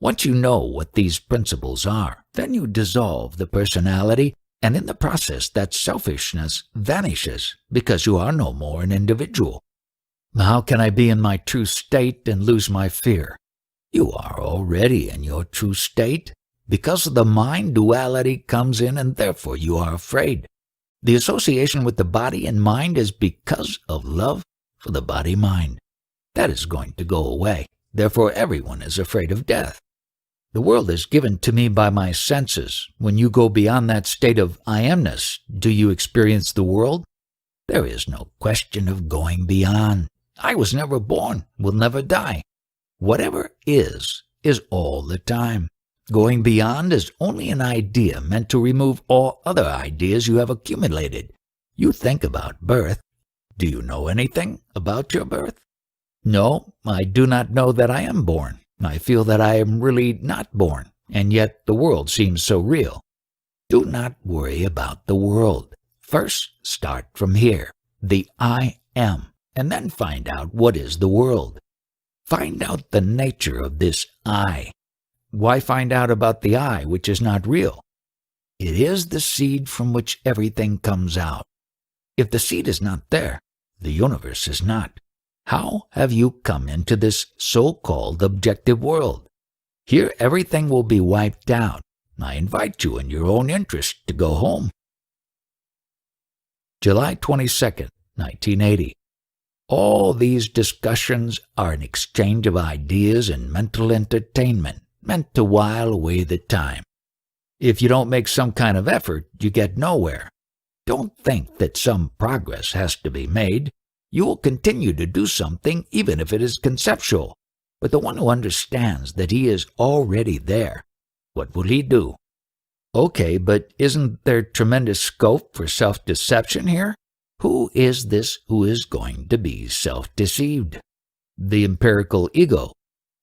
Once you know what these principles are, then you dissolve the personality, and in the process that selfishness vanishes because you are no more an individual. How can I be in my true state and lose my fear? You are already in your true state. Because the mind duality comes in and therefore you are afraid. The association with the body and mind is because of love for the body-mind. That is going to go away. Therefore everyone is afraid of death. The world is given to me by my senses. When you go beyond that state of I amness, do you experience the world? There is no question of going beyond. I was never born, will never die. Whatever is all the time. Going beyond is only an idea meant to remove all other ideas you have accumulated. You think about birth. Do you know anything about your birth? No, I do not know that I am born. I feel that I am really not born, and yet the world seems so real. Do not worry about the world. First, start from here, the I am, and then find out what is the world. Find out the nature of this I. Why find out about the I, which is not real? It is the seed from which everything comes out. If the seed is not there, the universe is not. How have you come into this so-called objective world? Here everything will be wiped out. I invite you in your own interest to go home. July 22nd, 1980. All these discussions are an exchange of ideas and mental entertainment, meant to while away the time. If you don't make some kind of effort, you get nowhere. Don't think that some progress has to be made. You will continue to do something even if it is conceptual. But the one who understands that he is already there, what will he do? Okay, but isn't there tremendous scope for self-deception here? Who is this who is going to be self-deceived? The empirical ego.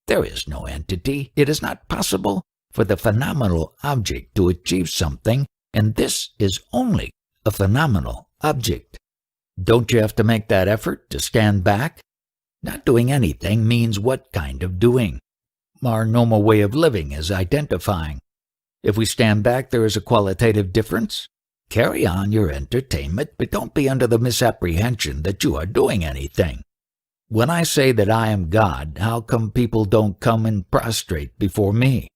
There is no entity. It is not possible for the phenomenal object to achieve something, and this is only a phenomenal object. Don't you have to make that effort to stand back? Not doing anything means what kind of doing? Our normal way of living is identifying. If we stand back, there is a qualitative difference. Carry on your entertainment, but don't be under the misapprehension that you are doing anything. When I say that I am God, how come people don't come and prostrate before me?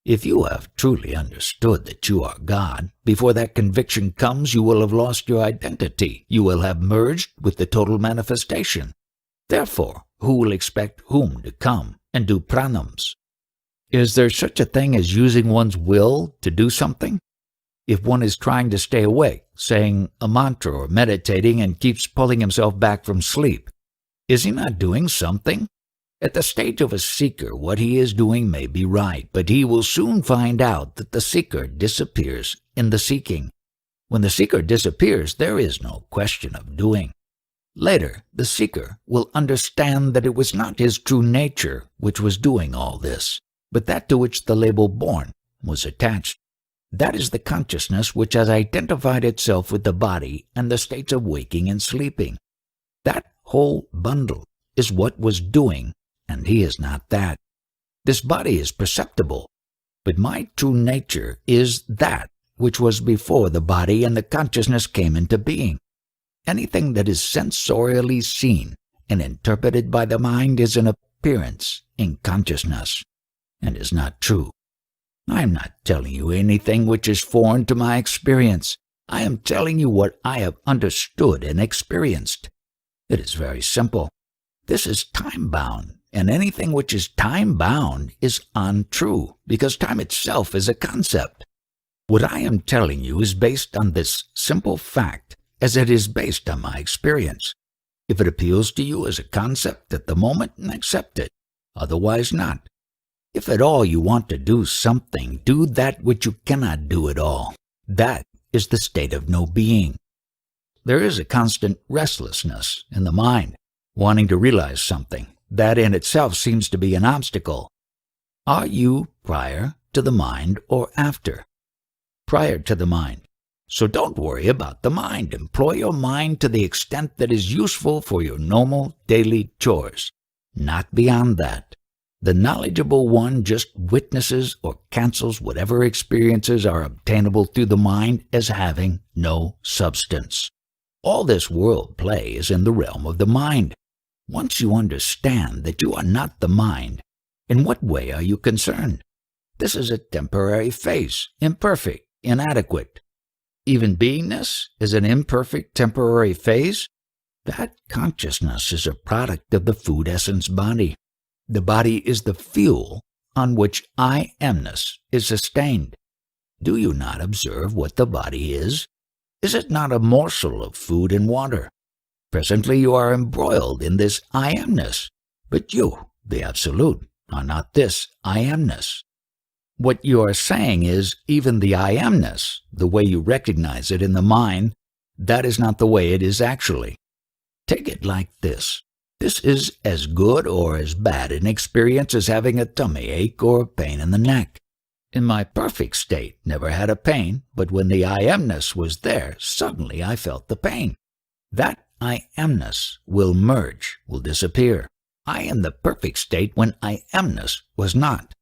If you have truly understood that you are God, before that conviction comes, you will have lost your identity. You will have merged with the total manifestation. Therefore, who will expect whom to come and do pranams? Is there such a thing as using one's will to do something? If one is trying to stay awake, saying a mantra or meditating and keeps pulling himself back from sleep, is he not doing something? At the stage of a seeker, what he is doing may be right, but he will soon find out that the seeker disappears in the seeking. When the seeker disappears, there is no question of doing. Later, the seeker will understand that it was not his true nature which was doing all this, but that to which the label born was attached. That is the consciousness which has identified itself with the body and the states of waking and sleeping. That whole bundle is what was doing, and he is not that. This body is perceptible, but my true nature is that which was before the body and the consciousness came into being. Anything that is sensorially seen and interpreted by the mind is an appearance in consciousness, and is not true. I am not telling you anything which is foreign to my experience. I am telling you what I have understood and experienced. It is very simple. This is time-bound, and anything which is time-bound is untrue, because time itself is a concept. What I am telling you is based on this simple fact, as it is based on my experience. If it appeals to you as a concept at the moment, accept it. Otherwise not. If at all you want to do something, do that which you cannot do at all. That is the state of no being. There is a constant restlessness in the mind, wanting to realize something. That in itself seems to be an obstacle. Are you prior to the mind or after? Prior to the mind. So don't worry about the mind. Employ your mind to the extent that is useful for your normal daily chores. Not beyond that. The knowledgeable one just witnesses or cancels whatever experiences are obtainable through the mind as having no substance. All this world play is in the realm of the mind. Once you understand that you are not the mind, in what way are you concerned? This is a temporary phase, imperfect, inadequate. Even beingness is an imperfect temporary phase. That consciousness is a product of the food essence body. The body is the fuel on which I amness is sustained. Do you not observe what the body is? Is it not a morsel of food and water? Presently you are embroiled in this I amness, but you, the Absolute, are not this I amness. What you are saying is even the I amness, the way you recognize it in the mind, that is not the way it is actually. Take it like this. This is as good or as bad an experience as having a tummy ache or a pain in the neck. In my perfect state, never had a pain, but when the I amness was there, suddenly I felt the pain. That I amness will merge, will disappear. I am the perfect state when I amness was not.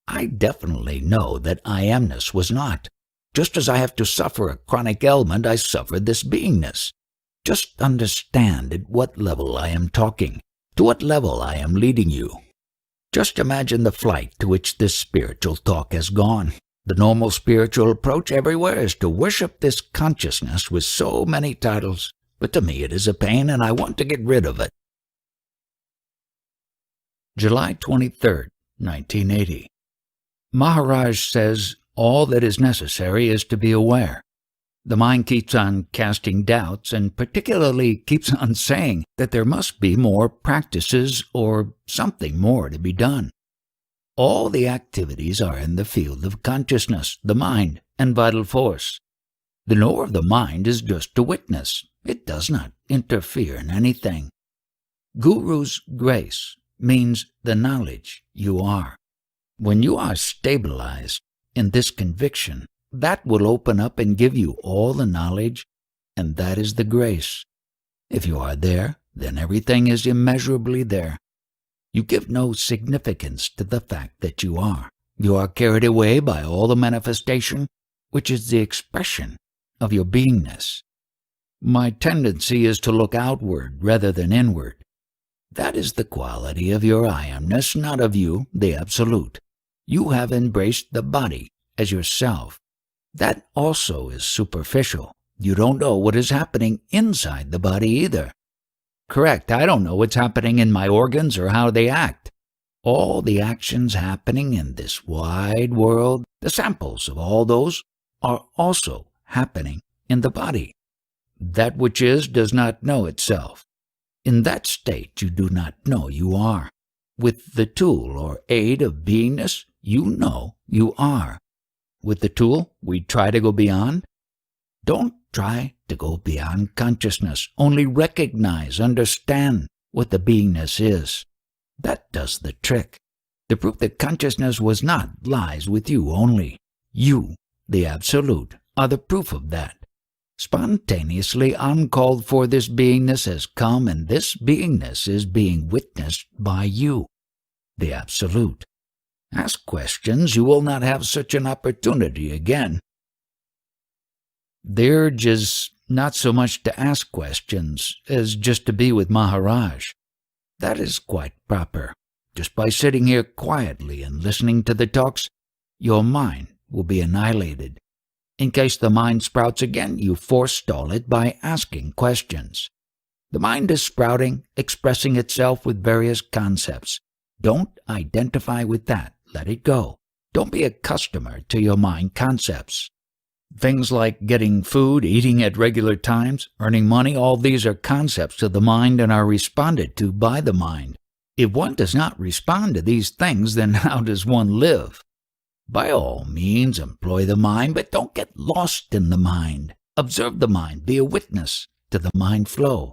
I definitely know that I amness was not. Just as I have to suffer a chronic ailment, I suffer this beingness. Just understand at what level I am talking, to what level I am leading you. Just imagine the flight to which this spiritual talk has gone. The normal spiritual approach everywhere is to worship this consciousness with so many titles, but to me it is a pain and I want to get rid of it. July 23, 1980. Maharaj says all that is necessary is to be aware. The mind keeps on casting doubts and particularly keeps on saying that there must be more practices or something more to be done. All the activities are in the field of consciousness, the mind, and vital force. The knower of the mind is just to witness. It does not interfere in anything. Guru's grace means the knowledge you are. When you are stabilized in this conviction, that will open up and give you all the knowledge and that is the grace. If you are there, then everything is immeasurably there. You give no significance to the fact that you are. You are carried away by all the manifestation, which is the expression of your beingness. My tendency is to look outward rather than inward. That is the quality of your I amness, not of you, the Absolute. You have embraced the body as yourself. That also is superficial. You don't know what is happening inside the body either. Correct, I don't know what's happening in my organs or how they act. All the actions happening in this wide world, the samples of all those, are also happening in the body. That which is does not know itself. In that state you do not know you are. With the tool or aid of beingness, you know you are. With the tool, we try to go beyond. Don't try to go beyond consciousness. Only recognize, understand what the beingness is. That does the trick. The proof that consciousness was not lies with you only. You, the Absolute, are the proof of that. Spontaneously uncalled for, this beingness has come, and this beingness is being witnessed by you, the Absolute. Ask questions, you will not have such an opportunity again. The urge is not so much to ask questions as just to be with Maharaj. That is quite proper. Just by sitting here quietly and listening to the talks, your mind will be annihilated. In case the mind sprouts again, you forestall it by asking questions. The mind is sprouting, expressing itself with various concepts. Don't identify with that. Let it go. Don't be a customer to your mind concepts. Things like getting food, eating at regular times, earning money, all these are concepts of the mind and are responded to by the mind. If one does not respond to these things, then how does one live? By all means, employ the mind, but don't get lost in the mind. Observe the mind. Be a witness to the mind flow.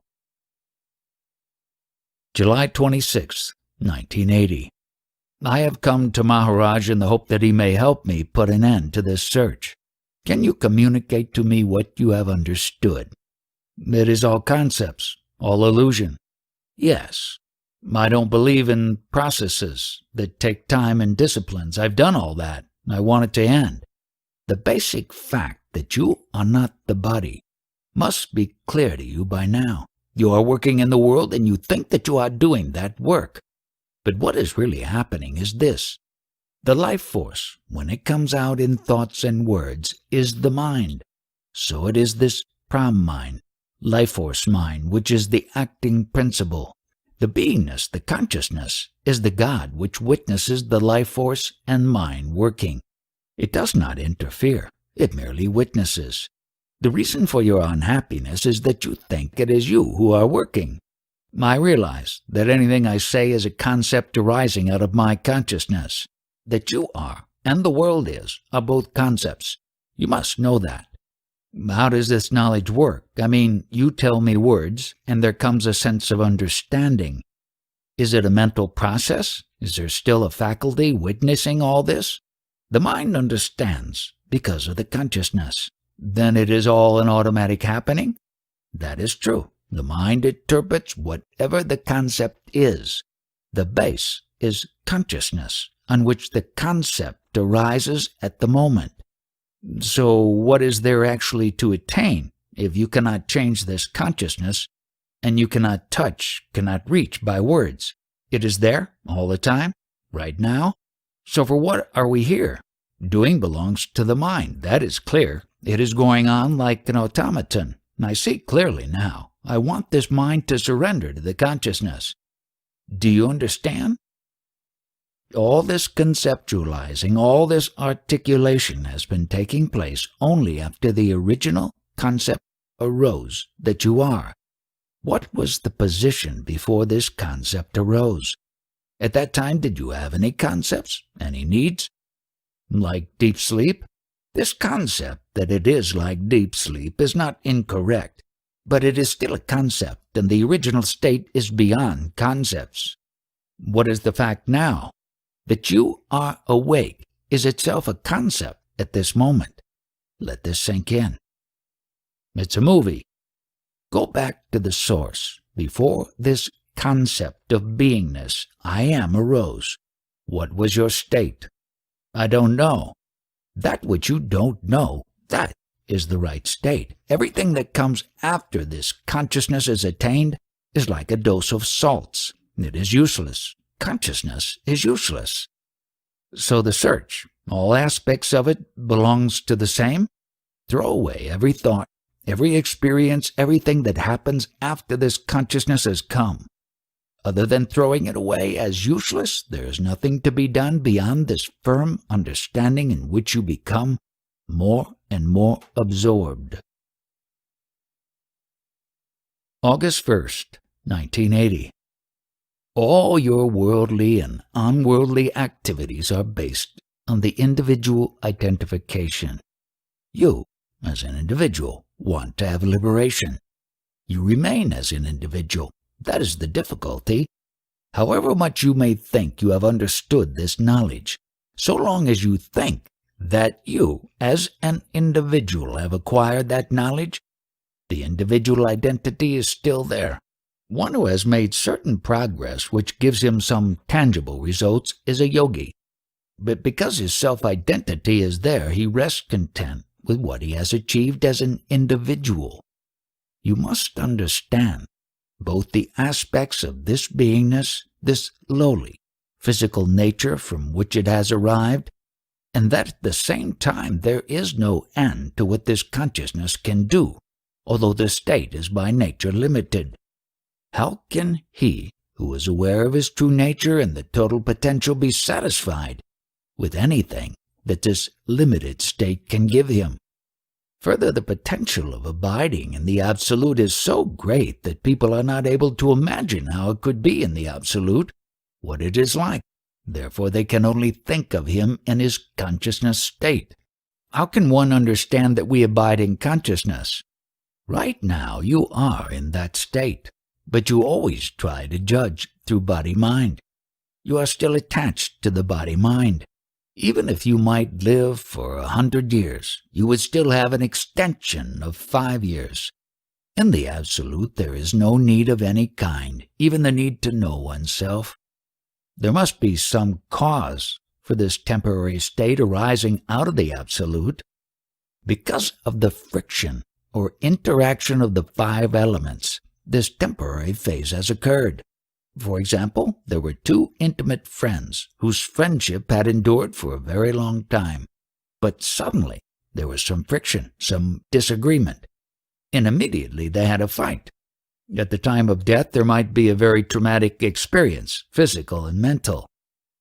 July 26, 1980. I have come to Maharaj in the hope that he may help me put an end to this search. Can you communicate to me what you have understood? It is all concepts, all illusion. Yes. I don't believe in processes that take time and disciplines. I've done all that. I want it to end. The basic fact that you are not the body must be clear to you by now. You are working in the world and you think that you are doing that work. But what is really happening is this. The life force, when it comes out in thoughts and words, is the mind. So it is this Pram mind, life force mind, which is the acting principle. The beingness, the consciousness, is the God which witnesses the life force and mind working. It does not interfere. It merely witnesses. The reason for your unhappiness is that you think it is you who are working. I realize that anything I say is a concept arising out of my consciousness. That you are, and the world is, are both concepts. You must know that. How does this knowledge work? I mean, you tell me words, and there comes a sense of understanding. Is it a mental process? Is there still a faculty witnessing all this? The mind understands because of the consciousness. Then it is all an automatic happening? That is true. The mind interprets whatever the concept is. The base is consciousness, on which the concept arises at the moment. So what is there actually to attain if you cannot change this consciousness and you cannot touch, cannot reach by words? It is there all the time, right now. So for what are we here? Doing belongs to the mind. That is clear. It is going on like an automaton. I see clearly now. I want this mind to surrender to the consciousness. Do you understand? All this conceptualizing, all this articulation has been taking place only after the original concept arose that you are. What was the position before this concept arose? At that time, did you have any concepts, any needs? Like deep sleep? This concept that it is like deep sleep is not incorrect, but it is still a concept, and the original state is beyond concepts. What is the fact now? That you are awake is itself a concept at this moment. Let this sink in. It's a movie. Go back to the source. Before this concept of beingness, I am, arose. What was your state? I don't know. That which you don't know, that is the right state. Everything that comes after this consciousness is attained is like a dose of salts. It is useless. Consciousness is useless. So the search, all aspects of it, belongs to the same? Throw away every thought, every experience, everything that happens after this consciousness has come. Other than throwing it away as useless, there is nothing to be done beyond this firm understanding in which you become more and more absorbed. August 1st, 1980. All your worldly and unworldly activities are based on the individual identification. You, as an individual, want to have liberation. You remain as an individual. That is the difficulty. However much you may think you have understood this knowledge, so long as you think that you, as an individual, have acquired that knowledge, the individual identity is still there. One who has made certain progress which gives him some tangible results is a yogi. But because his self-identity is there, he rests content with what he has achieved as an individual. You must understand both the aspects of this beingness, this lowly, physical nature from which it has arrived, and that at the same time there is no end to what this consciousness can do, although the state is by nature limited. How can he, who is aware of his true nature and the total potential, be satisfied with anything that this limited state can give him? Further, the potential of abiding in the Absolute is so great that people are not able to imagine how it could be in the Absolute, what it is like. Therefore, they can only think of him in his consciousness state. How can one understand that we abide in consciousness? Right now, you are in that state, but you always try to judge through body-mind. You are still attached to the body-mind. Even if you might live for 100 years, you would still have an extension of 5 years. In the Absolute, there is no need of any kind, even the need to know oneself. There must be some cause for this temporary state arising out of the Absolute. Because of the friction or interaction of the 5 elements, this temporary phase has occurred. For example, there were 2 intimate friends whose friendship had endured for a very long time. But suddenly, there was some friction, some disagreement, and immediately they had a fight. At the time of death, there might be a very traumatic experience, physical and mental.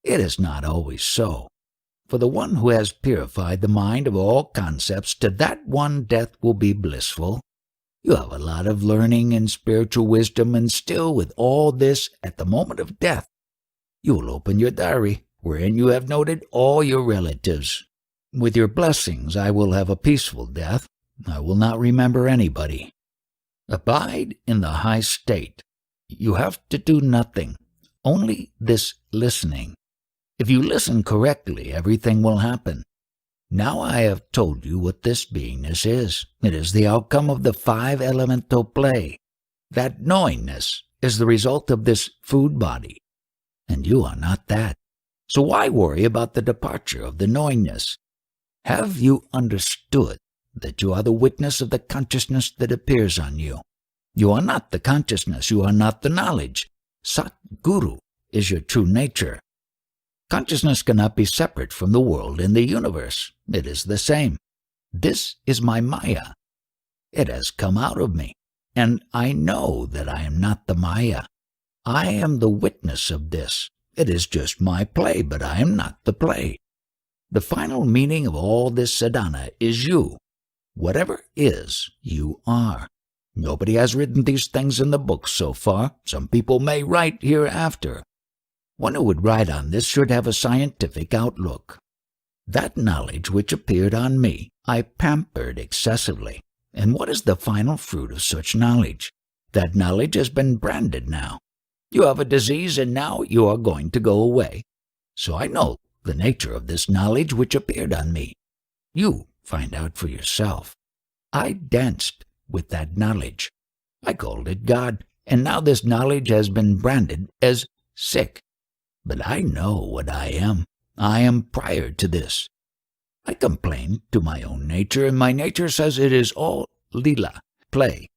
It is not always so. For the one who has purified the mind of all concepts, to that one death will be blissful. You have a lot of learning and spiritual wisdom, and still with all this, at the moment of death, you will open your diary, wherein you have noted all your relatives. With your blessings, I will have a peaceful death. I will not remember anybody. Abide in the high state. You have to do nothing, only this listening. If you listen correctly, everything will happen. Now I have told you what this beingness is. It is the outcome of the 5 elemental play. That knowingness is the result of this food body, and you are not that. So why worry about the departure of the knowingness? Have you understood that you are the witness of the consciousness that appears on you? You are not the consciousness, you are not the knowledge. Sat Guru is your true nature. Consciousness cannot be separate from the world and the universe. It is the same. This is my Maya. It has come out of me, and I know that I am not the Maya. I am the witness of this. It is just my play, but I am not the play. The final meaning of all this sadhana is you. Whatever is, you are. Nobody has written these things in the books so far. Some people may write hereafter. One who would write on this should have a scientific outlook. That knowledge which appeared on me, I pampered excessively. And what is the final fruit of such knowledge? That knowledge has been branded now. You have a disease, and now you are going to go away. So I know the nature of this knowledge which appeared on me. You find out for yourself. I danced with that knowledge. I called it God, and now this knowledge has been branded as sick. But I know what I am. I am prior to this. I complain to my own nature, and my nature says it is all lila, play,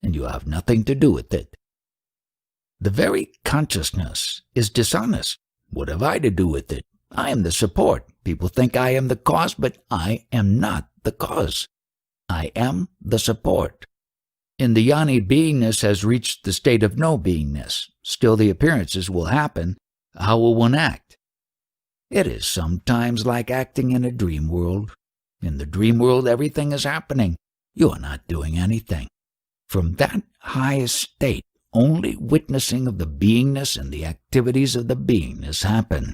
and you have nothing to do with it. The very consciousness is dishonest. What have I to do with it? I am the support. People think I am the cause, but I am not the cause. I am the support. In the yoni, beingness has reached the state of no beingness. Still the appearances will happen. How will one act? It is sometimes like acting in a dream world. In the dream world, everything is happening. You are not doing anything. From that highest state, only witnessing of the beingness and the activities of the beingness happen.